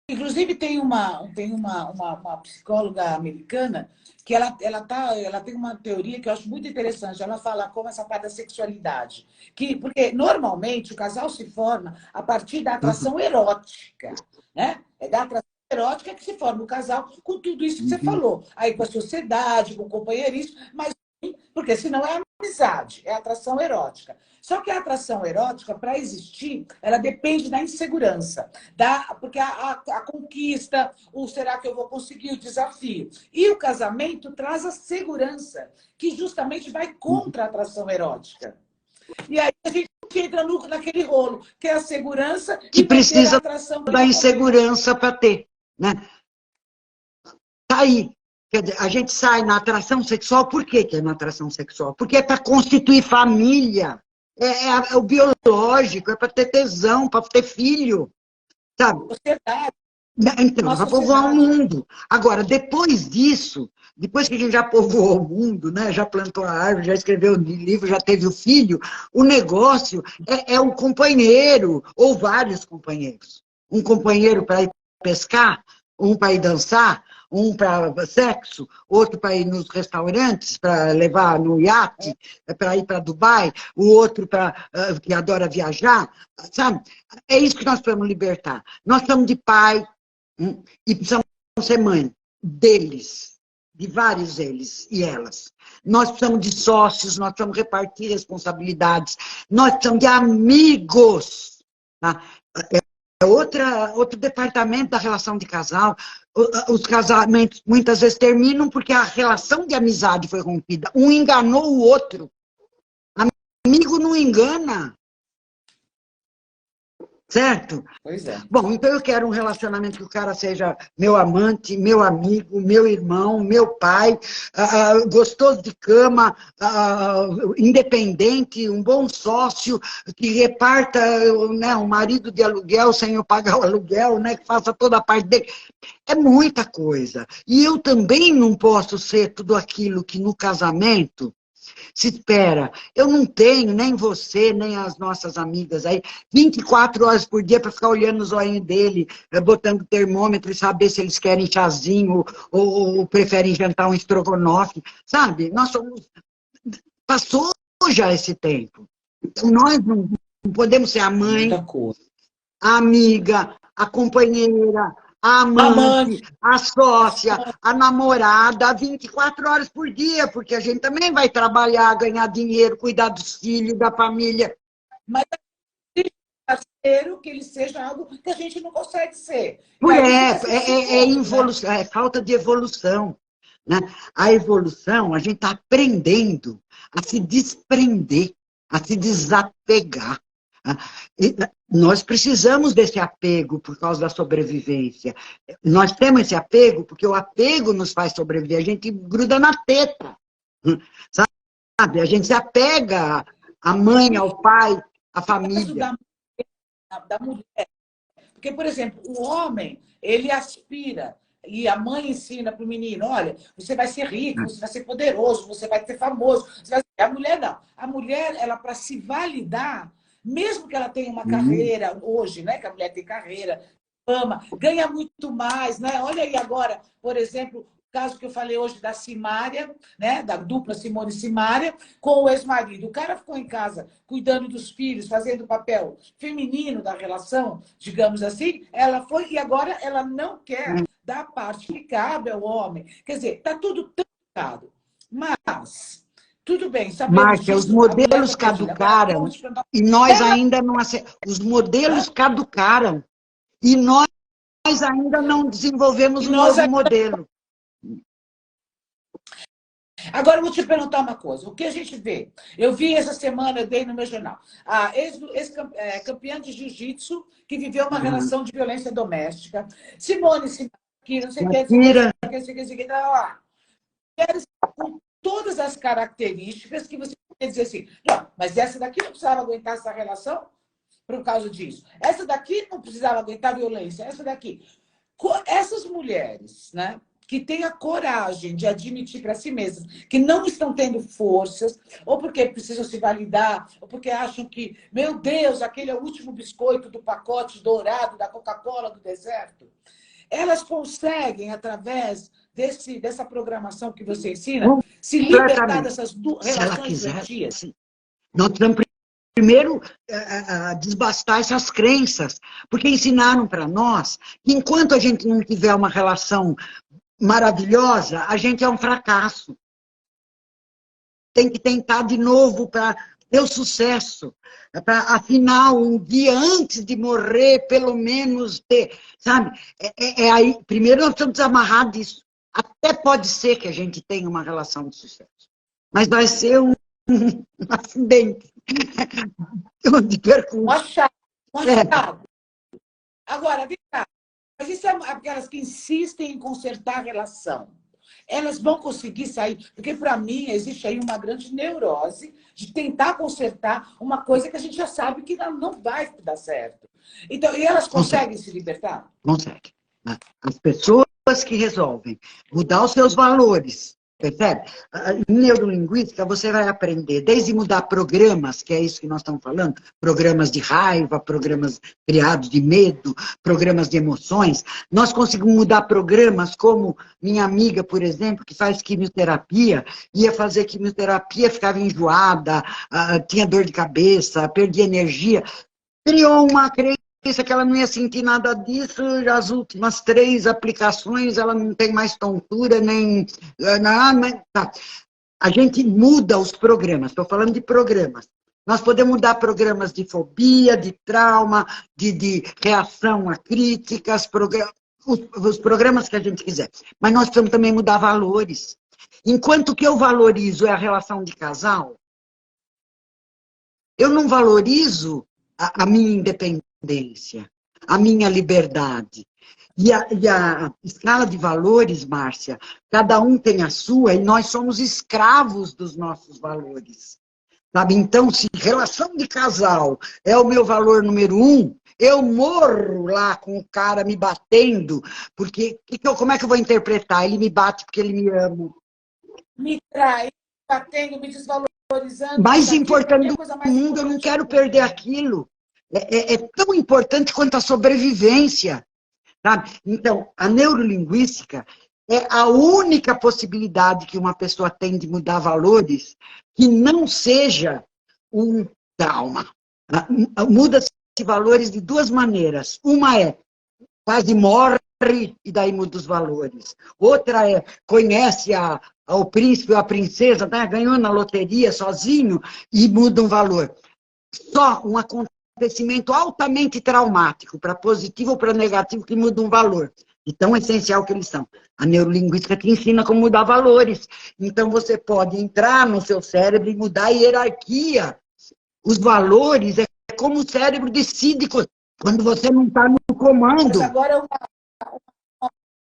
Inclusive, tem uma psicóloga americana que ela tem uma teoria que eu acho muito interessante. Ela fala como essa parte da sexualidade. Porque, normalmente, o casal se forma a partir da atração erótica, né? É da atração erótica que se forma o casal com tudo isso que você falou. Aí com a sociedade, com o companheirismo, mas porque senão é amizade, é atração erótica. Só que a atração erótica, para existir, ela depende da insegurança, porque a conquista, o será que eu vou conseguir o desafio. E o casamento traz a segurança, que justamente vai contra a atração erótica. E aí a gente entra naquele rolo, que é a segurança que e vai ter a precisa atração da insegurança para ter, né? Tá aí. Quer dizer, a gente sai na atração sexual, por que é na atração sexual? Porque é para constituir família, é o biológico, é para ter tesão, para ter filho, sabe? sociedade. Então, para povoar o mundo. Agora, depois disso, depois que a gente já povoou o mundo, né, já plantou a árvore, já escreveu o livro, já teve o filho, o negócio é o companheiro, ou vários companheiros. Um companheiro para ir pescar, um para ir dançar, um para sexo, outro para ir nos restaurantes, para levar no iate, para ir para Dubai, o outro que adora viajar, sabe? É isso que nós precisamos libertar. Nós estamos de pai, e precisamos ser mãe deles, de vários deles e elas. Nós precisamos de sócios, nós precisamos repartir responsabilidades, nós precisamos de amigos. Tá? Outro departamento da relação de casal. Os casamentos muitas vezes terminam porque a relação de amizade foi rompida. Um enganou o outro. Amigo não engana. Certo? Pois é. Bom, então eu quero um relacionamento que o cara seja meu amante, meu amigo, meu irmão, meu pai, gostoso de cama, independente, um bom sócio, que reparta, né, um marido de aluguel sem eu pagar o aluguel, né, que faça toda a parte dele. É muita coisa. E eu também não posso ser tudo aquilo que no casamento se espera. Eu não tenho, nem você, nem as nossas amigas aí, 24 horas por dia para ficar olhando os olhinhos dele, botando termômetro e saber se eles querem chazinho ou preferem jantar um estrogonofe, sabe? Nós somos... Passou já esse tempo. Então, nós não podemos ser a mãe, a amiga, a companheira, a amante, a sócia, a namorada, 24 horas por dia, porque a gente também vai trabalhar, ganhar dinheiro, cuidar dos filhos, da família. Mas parceiro que ele seja algo que a gente não consegue ser. Evolução, é falta de evolução. Né? A evolução, a gente está aprendendo a se desprender, a se desapegar. Nós precisamos desse apego por causa da sobrevivência. Nós temos esse apego porque o apego nos faz sobreviver. A gente gruda na teta. Sabe? A gente se apega à mãe, ao pai, à família. Da mulher. Porque, por exemplo, o homem, ele aspira, e a mãe ensina para o menino, olha, você vai ser rico, você vai ser poderoso, você vai ser famoso. A mulher não. A mulher, ela para se validar, mesmo que ela tenha uma carreira hoje, né? Que a mulher tem carreira, fama, ganha muito mais, né? Olha aí agora, por exemplo, o caso que eu falei hoje da Simária, né? Da dupla Simone e Simária, com o ex-marido. O cara ficou em casa cuidando dos filhos, fazendo o papel feminino da relação, digamos assim. Ela foi e agora ela não quer dar a parte que cabe ao homem. Quer dizer, está tudo tão errado. Mas... Tudo bem, Márcia, os modelos caducaram e nós ainda não... Os modelos caducaram e nós ainda não desenvolvemos um novo modelo. Agora, eu vou te perguntar uma coisa. O que a gente vê? Eu vi essa semana, eu dei no meu jornal, a ex-campeã de jiu-jitsu que viveu uma relação de violência doméstica. Simone, que não sei o que, com todas as características que você pode dizer assim, não, mas essa daqui não precisava aguentar essa relação por causa disso. Essa daqui não precisava aguentar violência. Essa daqui. Essas mulheres, né? que tenha coragem de admitir para si mesmas que não estão tendo forças, ou porque precisam se validar, ou porque acham que, meu Deus, aquele é o último biscoito do pacote dourado da Coca-Cola do deserto, elas conseguem, através dessa programação que você ensina, se libertar dessas Se ela relações quiser, doentias? sim. Nós precisamos primeiro desbastar essas crenças, porque ensinaram para nós que enquanto a gente não tiver uma relação maravilhosa, a gente é um fracasso. Tem que tentar de novo para ter o sucesso. Para, afinal, um dia antes de morrer, pelo menos ter, sabe? Aí, primeiro nós precisamos desamarrar disso. Até pode ser que a gente tenha uma relação de sucesso, mas vai ser um acidente de percurso. Um achado. Um achado. Agora, vem cá. Mas isso é aquelas que insistem em consertar a relação. Elas vão conseguir sair, porque para mim existe aí uma grande neurose de tentar consertar uma coisa que a gente já sabe que não vai dar certo. Então, e elas conseguem se libertar? Conseguem. As pessoas que resolvem mudar os seus valores, percebe? Em neurolinguística, você vai aprender desde mudar programas, que é isso que nós estamos falando, programas de raiva, programas criados de medo, programas de emoções. Nós conseguimos mudar programas como minha amiga, por exemplo, que faz quimioterapia, ia fazer quimioterapia, ficava enjoada, tinha dor de cabeça, perdia energia. Criou uma crença que ela não ia sentir nada disso, as últimas 3 aplicações, ela não tem mais tontura, nem nada. Tá. A gente muda os programas, estou falando de programas. Nós podemos mudar programas de fobia, de trauma, de reação a críticas, os programas que a gente quiser. Mas nós precisamos também mudar valores. Enquanto que eu valorizo é a relação de casal, eu não valorizo a minha independência, a minha liberdade. E a escala de valores, Márcia, cada um tem a sua e nós somos escravos dos nossos valores. Sabe? Então, se relação de casal é o meu valor número 1, eu morro lá com o cara me batendo, porque como é que eu vou interpretar? Ele me bate porque ele me ama. Me trai, batendo, me desvalorizando. Mais importante do mundo, eu não quero perder aquilo. É tão importante quanto a sobrevivência. Sabe? Então, a neurolinguística é a única possibilidade que uma pessoa tem de mudar valores que não seja um trauma. Muda-se valores de 2 maneiras. Uma é quase morre e daí muda os valores. Outra é conhece o príncipe ou a princesa, né? Ganhou na loteria sozinho e muda um valor. Só um acontecimento altamente traumático, para positivo ou para negativo, que muda um valor. E tão essencial que eles são. A neurolinguística te ensina como mudar valores. Então, você pode entrar no seu cérebro e mudar a hierarquia. Os valores é como o cérebro decide quando você não está no comando. Mas agora,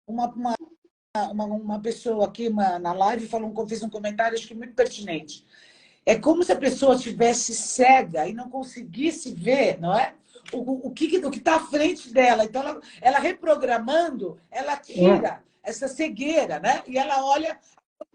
uma pessoa aqui na live fez um comentário, acho que muito pertinente. É como se a pessoa estivesse cega e não conseguisse ver, não é? O que está à frente dela. Então, ela reprogramando, ela tira essa cegueira, né? E ela olha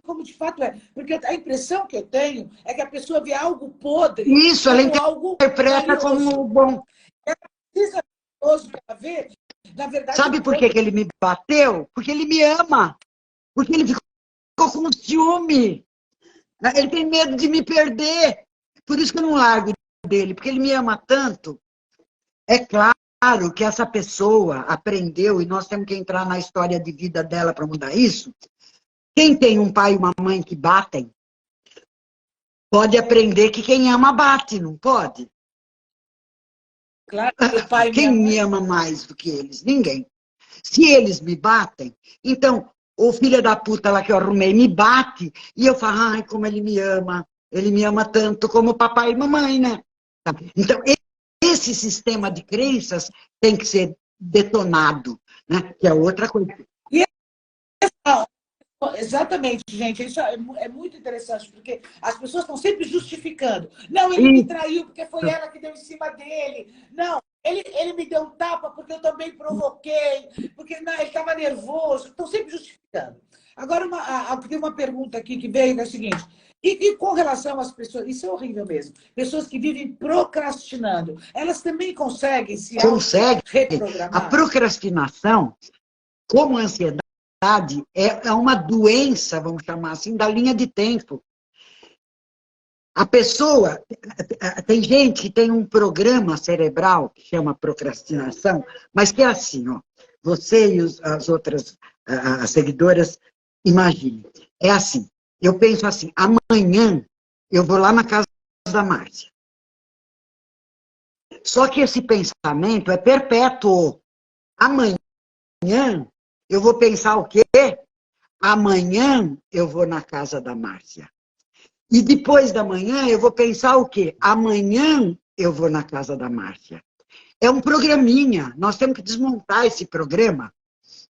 como de fato é. Porque a impressão que eu tenho é que a pessoa vê algo podre. Isso, ela interpreta como bom. Ela precisa que ela vê. Na verdade, sabe por que ele me bateu? Porque ele me ama. Porque ele ficou com ciúme. Ele tem medo de me perder. Por isso que eu não largo dele, porque ele me ama tanto. É claro que essa pessoa aprendeu, e nós temos que entrar na história de vida dela para mudar isso. Quem tem um pai e uma mãe que batem, pode aprender que quem ama bate, não pode? Claro, o pai quem me ama mais do que eles? Ninguém. Se eles me batem, então, o filho da puta lá que eu arrumei me bate, e eu falo, ai, como ele me ama tanto como papai e mamãe, né? Então, esse sistema de crenças tem que ser detonado, né? Que é outra coisa. Exatamente, gente. Isso é muito interessante, porque as pessoas estão sempre justificando. Não, ele me traiu porque foi ela que deu em cima dele. Não, ele me deu um tapa porque eu também provoquei, porque não, ele estava nervoso. Estão sempre justificando. Agora, tem uma pergunta aqui que veio, que é a seguinte. E com relação às pessoas, isso é horrível mesmo, pessoas que vivem procrastinando, elas também conseguem se reprogramar? A procrastinação, como a ansiedade, é uma doença, vamos chamar assim, da linha de tempo. A pessoa, tem gente que tem um programa cerebral que chama procrastinação, mas que é assim, ó, você e as outras as seguidoras, imaginem, é assim, eu penso assim, amanhã eu vou lá na casa da Márcia. Só que esse pensamento é perpétuo. Amanhã eu vou pensar o quê? Amanhã eu vou na casa da Márcia. E depois da manhã eu vou pensar o quê? Amanhã eu vou na casa da Márcia. É um programinha. Nós temos que desmontar esse programa,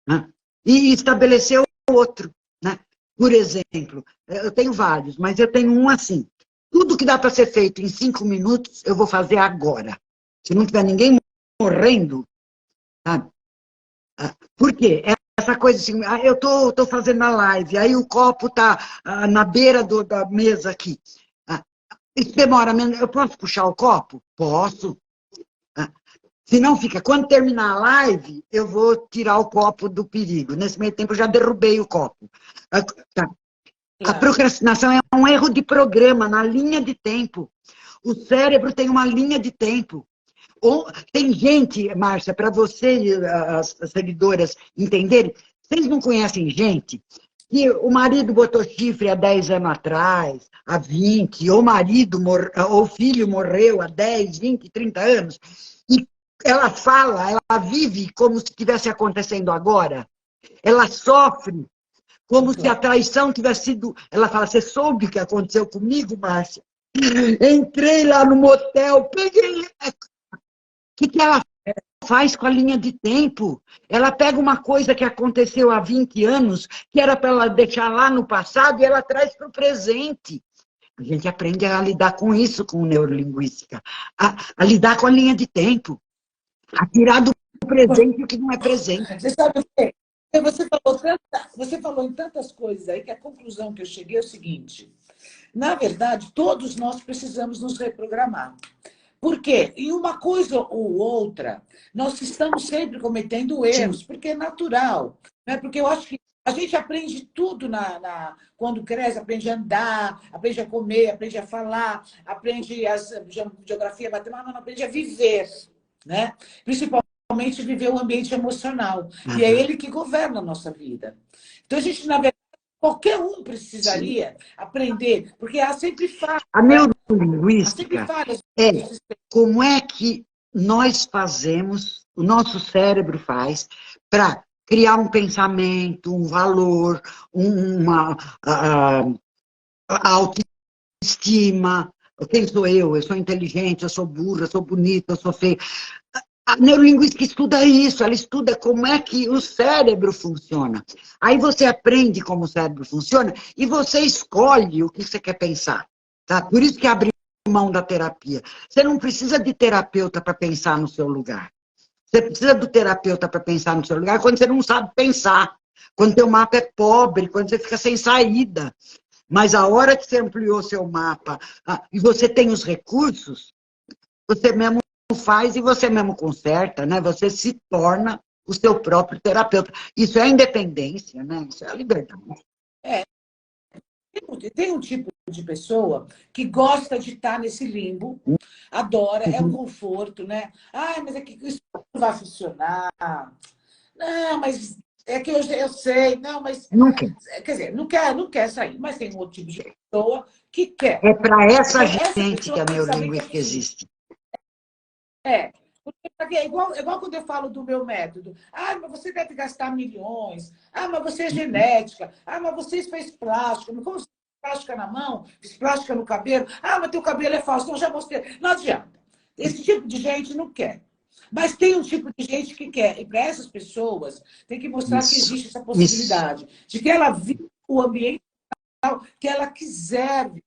né? E estabelecer outro, né? Por exemplo, eu tenho vários, mas eu tenho um assim. Tudo que dá para ser feito em 5 minutos, eu vou fazer agora. Se não tiver ninguém morrendo, sabe? Por quê? Essa coisa assim, eu tô fazendo a live, aí o copo tá na beira da mesa aqui. Isso demora menos. Eu posso puxar o copo? Posso. Se não fica, quando terminar a live, eu vou tirar o copo do perigo. Nesse meio tempo, eu já derrubei o copo. A procrastinação é um erro de programa, na linha de tempo. O cérebro tem uma linha de tempo. Tem gente, Márcia, para você e as seguidoras entenderem, vocês não conhecem gente que o marido botou chifre há 10 anos atrás, há 20, ou o filho morreu há 10, 20, 30 anos, e ela fala, ela vive como se estivesse acontecendo agora. Ela sofre como se a traição tivesse sido... Ela fala, você soube o que aconteceu comigo, Márcia? Entrei lá no motel, peguei... O que ela faz com a linha de tempo? Ela pega uma coisa que aconteceu há 20 anos, que era para ela deixar lá no passado, e ela traz para o presente. A gente aprende a lidar com isso, com neurolinguística. A lidar com a linha de tempo. A tirar do presente o que não é presente. Você sabe o quê? Você falou em tantas coisas aí que a conclusão que eu cheguei é o seguinte. Na verdade, todos nós precisamos nos reprogramar. Por quê? Em uma coisa ou outra, nós estamos sempre cometendo erros, porque é natural. Né? Porque eu acho que a gente aprende tudo quando cresce, aprende a andar, aprende a comer, aprende a falar, aprende a geografia, matemática, não aprende a viver. Né? Principalmente viver o ambiente emocional. E é ele que governa a nossa vida. Então, a gente, na verdade, qualquer um precisaria aprender, porque há sempre falhas. A neurolinguística é como é que nós fazemos, o nosso cérebro faz, para criar um pensamento, um valor, uma autoestima. Quem sou eu? Eu sou inteligente, eu sou burra, eu sou bonita, eu sou feia. A neurolinguística estuda isso, ela estuda como é que o cérebro funciona. Aí você aprende como o cérebro funciona e você escolhe o que você quer pensar. Tá? Por isso que abre mão da terapia. Você não precisa de terapeuta para pensar no seu lugar. Você precisa do terapeuta para pensar no seu lugar quando você não sabe pensar, quando teu mapa é pobre, quando você fica sem saída. Mas a hora que você ampliou seu mapa e você tem os recursos, você mesmo faz e você mesmo conserta, né? Você se torna o seu próprio terapeuta. Isso é a independência, né? Isso é a liberdade. Tem um tipo de pessoa que gosta de estar nesse limbo, adora, é um conforto, né? Ah, mas é que isso não vai funcionar. Não, mas é que eu sei. Não, mas... Não quer. Quer dizer, não quer sair. Mas tem um outro tipo de pessoa que quer. É para essa Então, gente que a neurolinguística existe. Porque é igual quando eu falo do meu método. Ah, mas você deve gastar milhões. Ah, mas você é genética. Ah, mas você fez plástica. Mas como você fez plástica na mão? Fez plástica no cabelo? Ah, mas teu cabelo é falso. Não, já mostrei. Não adianta. Esse tipo de gente não quer. Mas tem um tipo de gente que quer. E para essas pessoas, tem que mostrar que existe essa possibilidade. De que ela vive o ambiente que ela quiser viver.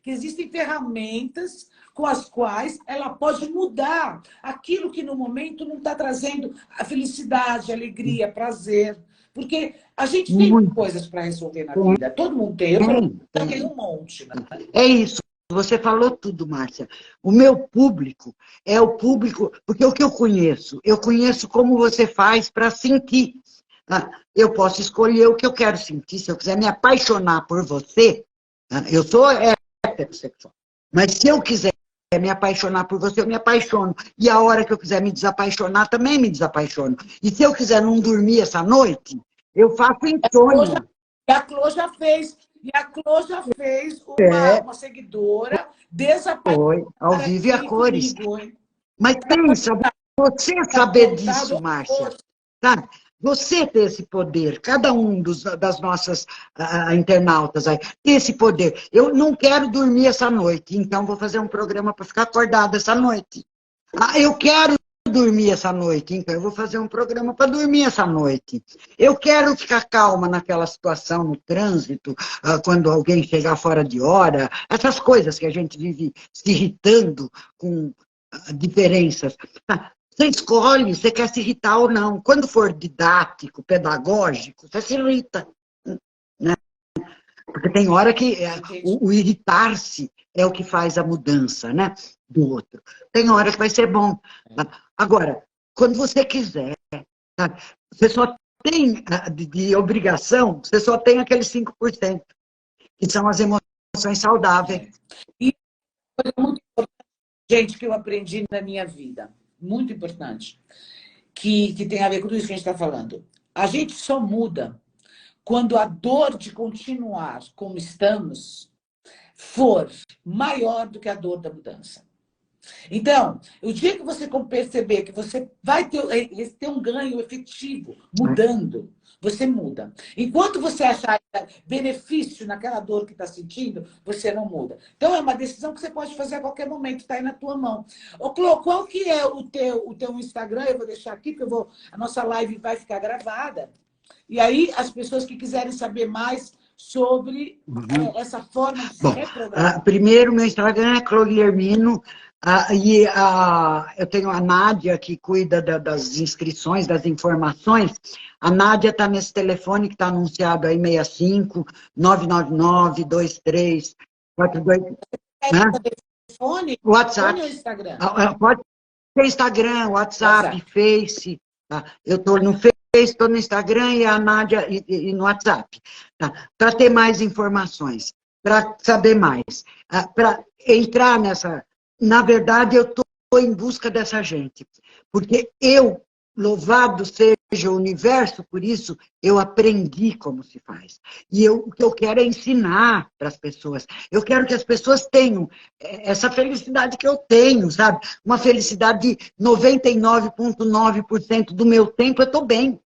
que existem ferramentas com as quais ela pode mudar aquilo que no momento não está trazendo a felicidade, a alegria, prazer. Porque a gente tem coisas para resolver na vida. Todo mundo tem. Eu, pelo menos, tenho um monte. Né? É isso. Você falou tudo, Márcia. O meu público é o público... Porque o que eu conheço como você faz para sentir. Eu posso escolher o que eu quero sentir. Se eu quiser me apaixonar por você, eu sou heterossexual. Mas se eu quiser me apaixonar por você, eu me apaixono. E a hora que eu quiser me desapaixonar, também me desapaixono. E se eu quiser não dormir essa noite, eu faço insônia. E a Clô já fez. E a Clô já fez uma seguidora desapaixonada. Foi, ao vivo e a cores. Comigo, mas pensa, você saber disso, Márcia. Sabe? Você ter esse poder, cada um das nossas internautas aí, ter esse poder. Eu não quero dormir essa noite, então vou fazer um programa para ficar acordada essa noite. Eu quero dormir essa noite, então eu vou fazer um programa para dormir essa noite. Eu quero ficar calma naquela situação, no trânsito, quando alguém chegar fora de hora, essas coisas que a gente vive se irritando com diferenças. Você escolhe, você quer se irritar ou não. Quando for didático, pedagógico, você se irrita. Né? Porque tem hora que o irritar-se é o que faz a mudança, né, do outro. Tem hora que vai ser bom. Agora, quando você quiser, sabe, você só tem de obrigação, você só tem aqueles 5%, que são as emoções saudáveis. E coisa muito importante, gente, que eu aprendi na minha vida, muito importante, que tem a ver com tudo isso que a gente está falando. A gente só muda quando a dor de continuar como estamos for maior do que a dor da mudança. Então, o dia que você perceber que você vai ter um ganho efetivo mudando, você muda. Enquanto você achar benefício naquela dor que está sentindo, você não muda. Então, é uma decisão que você pode fazer a qualquer momento, está aí na tua mão. Ô, Clô, qual que é o teu Instagram? Eu vou deixar aqui, porque a nossa live vai ficar gravada. E aí, as pessoas que quiserem saber mais sobre essa forma de se reprogramar. Primeiro, meu Instagram é Clô Guilhermino. Eu tenho a Nádia, que cuida das inscrições, das informações. A Nádia está nesse telefone que está anunciado aí, 65 999 23 42. Telefone? WhatsApp. Ou Instagram? Pode ser Instagram, WhatsApp, Face. Tá? Eu estou no Face, estou no Instagram e a Nádia e no WhatsApp. Tá? Para ter mais informações, para saber mais, para entrar nessa... Na verdade, eu estou em busca dessa gente, porque louvado seja o universo, por isso eu aprendi como se faz. E o que eu quero é ensinar para as pessoas. Eu quero que as pessoas tenham essa felicidade que eu tenho, sabe? Uma felicidade de 99,9% do meu tempo eu estou bem.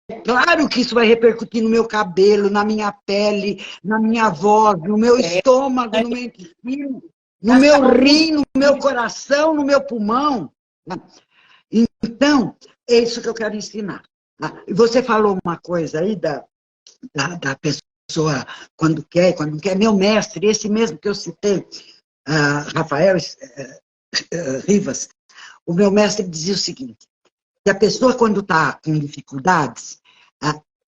É claro que isso vai repercutir no meu cabelo, na minha pele, na minha voz, no meu estômago, no meu intestino, no meu rim, no meu coração, no meu pulmão. Então, é isso que eu quero ensinar. E você falou uma coisa aí da pessoa quando quer, quando não quer. Meu mestre, esse mesmo que eu citei, Rafael Rivas, o meu mestre dizia o seguinte, que a pessoa quando está com dificuldades,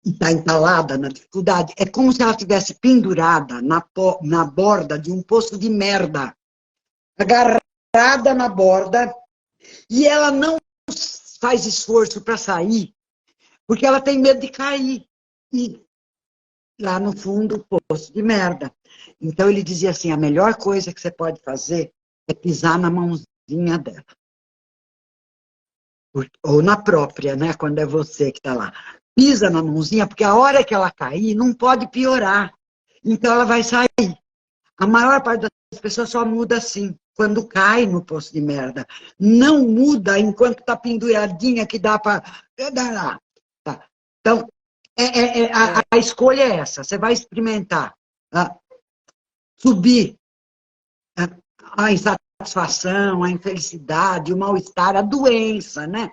e está entalada na dificuldade, é como se ela estivesse pendurada na borda de um poço de merda, agarrada na borda, e ela não faz esforço para sair, porque ela tem medo de cair. E lá no fundo, poço de merda. Então ele dizia assim, a melhor coisa que você pode fazer é pisar na mãozinha dela. Ou na própria, né? Quando é você que está lá. Pisa na mãozinha, porque a hora que ela cair, não pode piorar. Então ela vai sair. A maior parte das pessoas só muda assim, quando cai no poço de merda. Não muda enquanto está penduradinha, que dá para... Tá. Então, a escolha é essa. Você vai experimentar subir a insatisfação, a infelicidade, o mal-estar, a doença, né?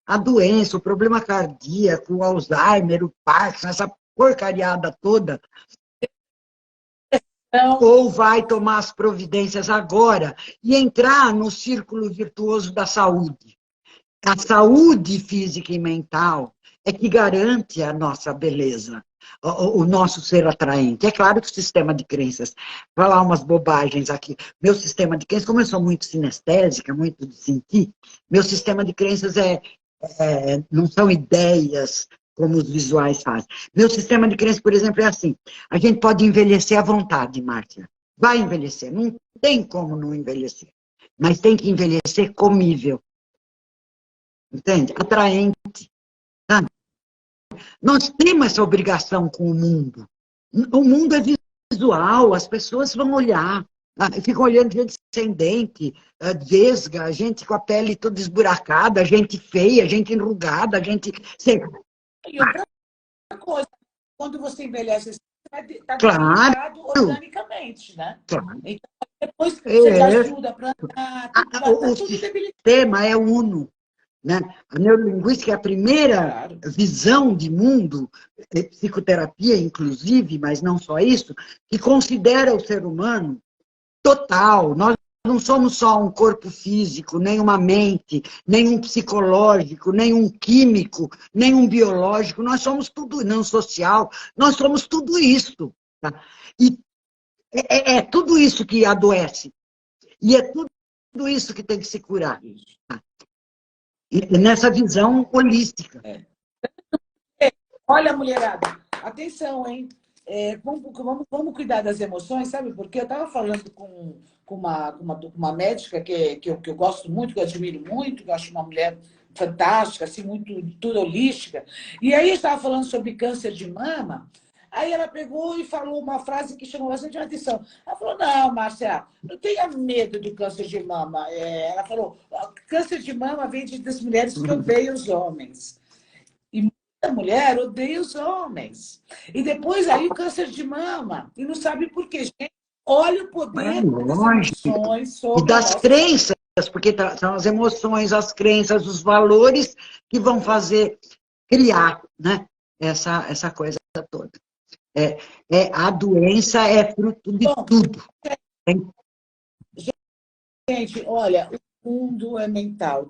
A doença, o problema cardíaco, o Alzheimer, o Parkinson, essa porcariada toda. ou vai tomar as providências agora e entrar no círculo virtuoso da saúde. A saúde física e mental é que garante a nossa beleza, o nosso ser atraente. É claro que o sistema de crenças, vou falar umas bobagens aqui, meu sistema de crenças, como eu sou muito sinestésica, muito de sentir, meu sistema de crenças não são ideias como os visuais fazem. Meu sistema de crenças, por exemplo, é assim, a gente pode envelhecer à vontade, Márcia. Vai envelhecer, não tem como não envelhecer, mas tem que envelhecer comível. Entende? Atraente. Sabe? Nós temos essa obrigação com o mundo. O mundo é visual, as pessoas vão olhar. Ficam olhando gente sem dente, vesga, gente com a pele toda esburacada, gente feia, gente enrugada, gente... E outra coisa, quando você envelhece, você vai estar Claro. debilitado organicamente, né? Claro. Então, depois você já ajuda a plantar, o sistema é uno. Né? A neurolinguística é a primeira visão de mundo, psicoterapia inclusive, mas não só isso, que considera o ser humano total. Nós não somos só um corpo físico, nem uma mente, nem um psicológico, nem um químico, nem um biológico, nós somos tudo, não social, nós somos tudo isso. Tá? E é tudo isso que adoece. E é tudo isso que tem que se curar. Tá? Nessa visão holística. Olha, mulherada, atenção, hein? Vamos cuidar das emoções, sabe? Porque eu estava falando com uma médica que eu gosto muito, que eu admiro muito, que eu acho uma mulher fantástica, assim, muito tudo holística. E aí eu estava falando sobre câncer de mama. Aí ela pegou e falou uma frase que chamou bastante atenção. Ela falou, não, Márcia, não tenha medo do câncer de mama. Ela falou, câncer de mama vem das mulheres que odeiam os homens. E muita mulher odeia os homens. E depois aí o câncer de mama. E não sabe por quê. Gente, olha o poder das emoções sobre e das crenças, porque são as emoções, as crenças, os valores que vão fazer criar, né, essa coisa toda. A doença é fruto de tudo. Gente, olha, o mundo é mental.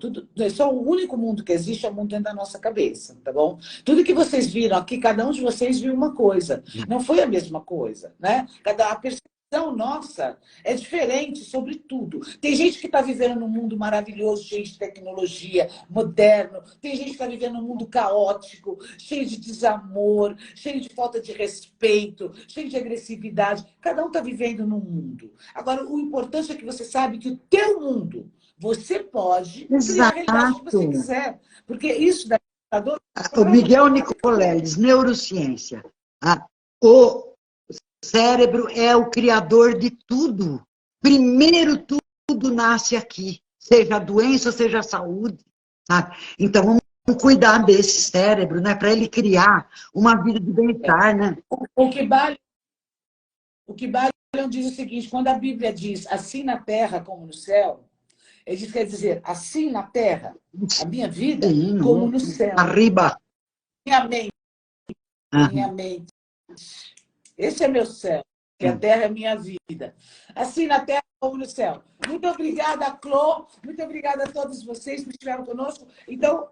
Só o único mundo que existe é o mundo dentro da nossa cabeça, tá bom? Tudo que vocês viram aqui, cada um de vocês viu uma coisa. Não foi a mesma coisa, né? A percepção nossa é diferente sobre tudo. Tem gente que está vivendo num mundo maravilhoso, cheio de tecnologia, moderno. Tem gente que está vivendo num mundo caótico, cheio de desamor, cheio de falta de respeito, cheio de agressividade. Cada um está vivendo num mundo. Agora, o importante é que você sabe que o teu mundo, você pode criar a realidade que você quiser. Porque isso da... O Miguel Nicoleles, neurociência. O cérebro é o criador de tudo. Primeiro, tudo nasce aqui. Seja a doença, seja a saúde. Sabe? Então, vamos cuidar desse cérebro, né? Para ele criar uma vida de bem-estar, né? O que Balion diz o seguinte, quando a Bíblia diz assim na terra como no céu, ele diz, quer dizer, assim na terra, a minha vida, como no céu. Arriba. Minha mente. Esse é meu céu, que a terra é minha vida. Assim na terra como no céu. Muito obrigada, Clô. Muito obrigada a todos vocês que estiveram conosco. Então,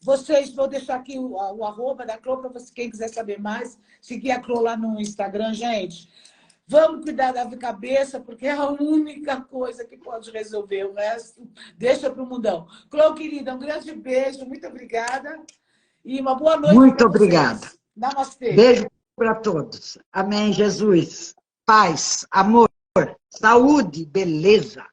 vocês, vou deixar aqui o arroba da Clô para quem quiser saber mais. Seguir a Clô lá no Instagram, gente. Vamos cuidar da cabeça, porque é a única coisa que pode resolver. O resto, deixa para o mundão. Clô, querida, um grande beijo. Muito obrigada. E uma boa noite. Muito obrigada. Namastê. Beijo para todos. Amém, Jesus. Paz, amor, saúde, beleza.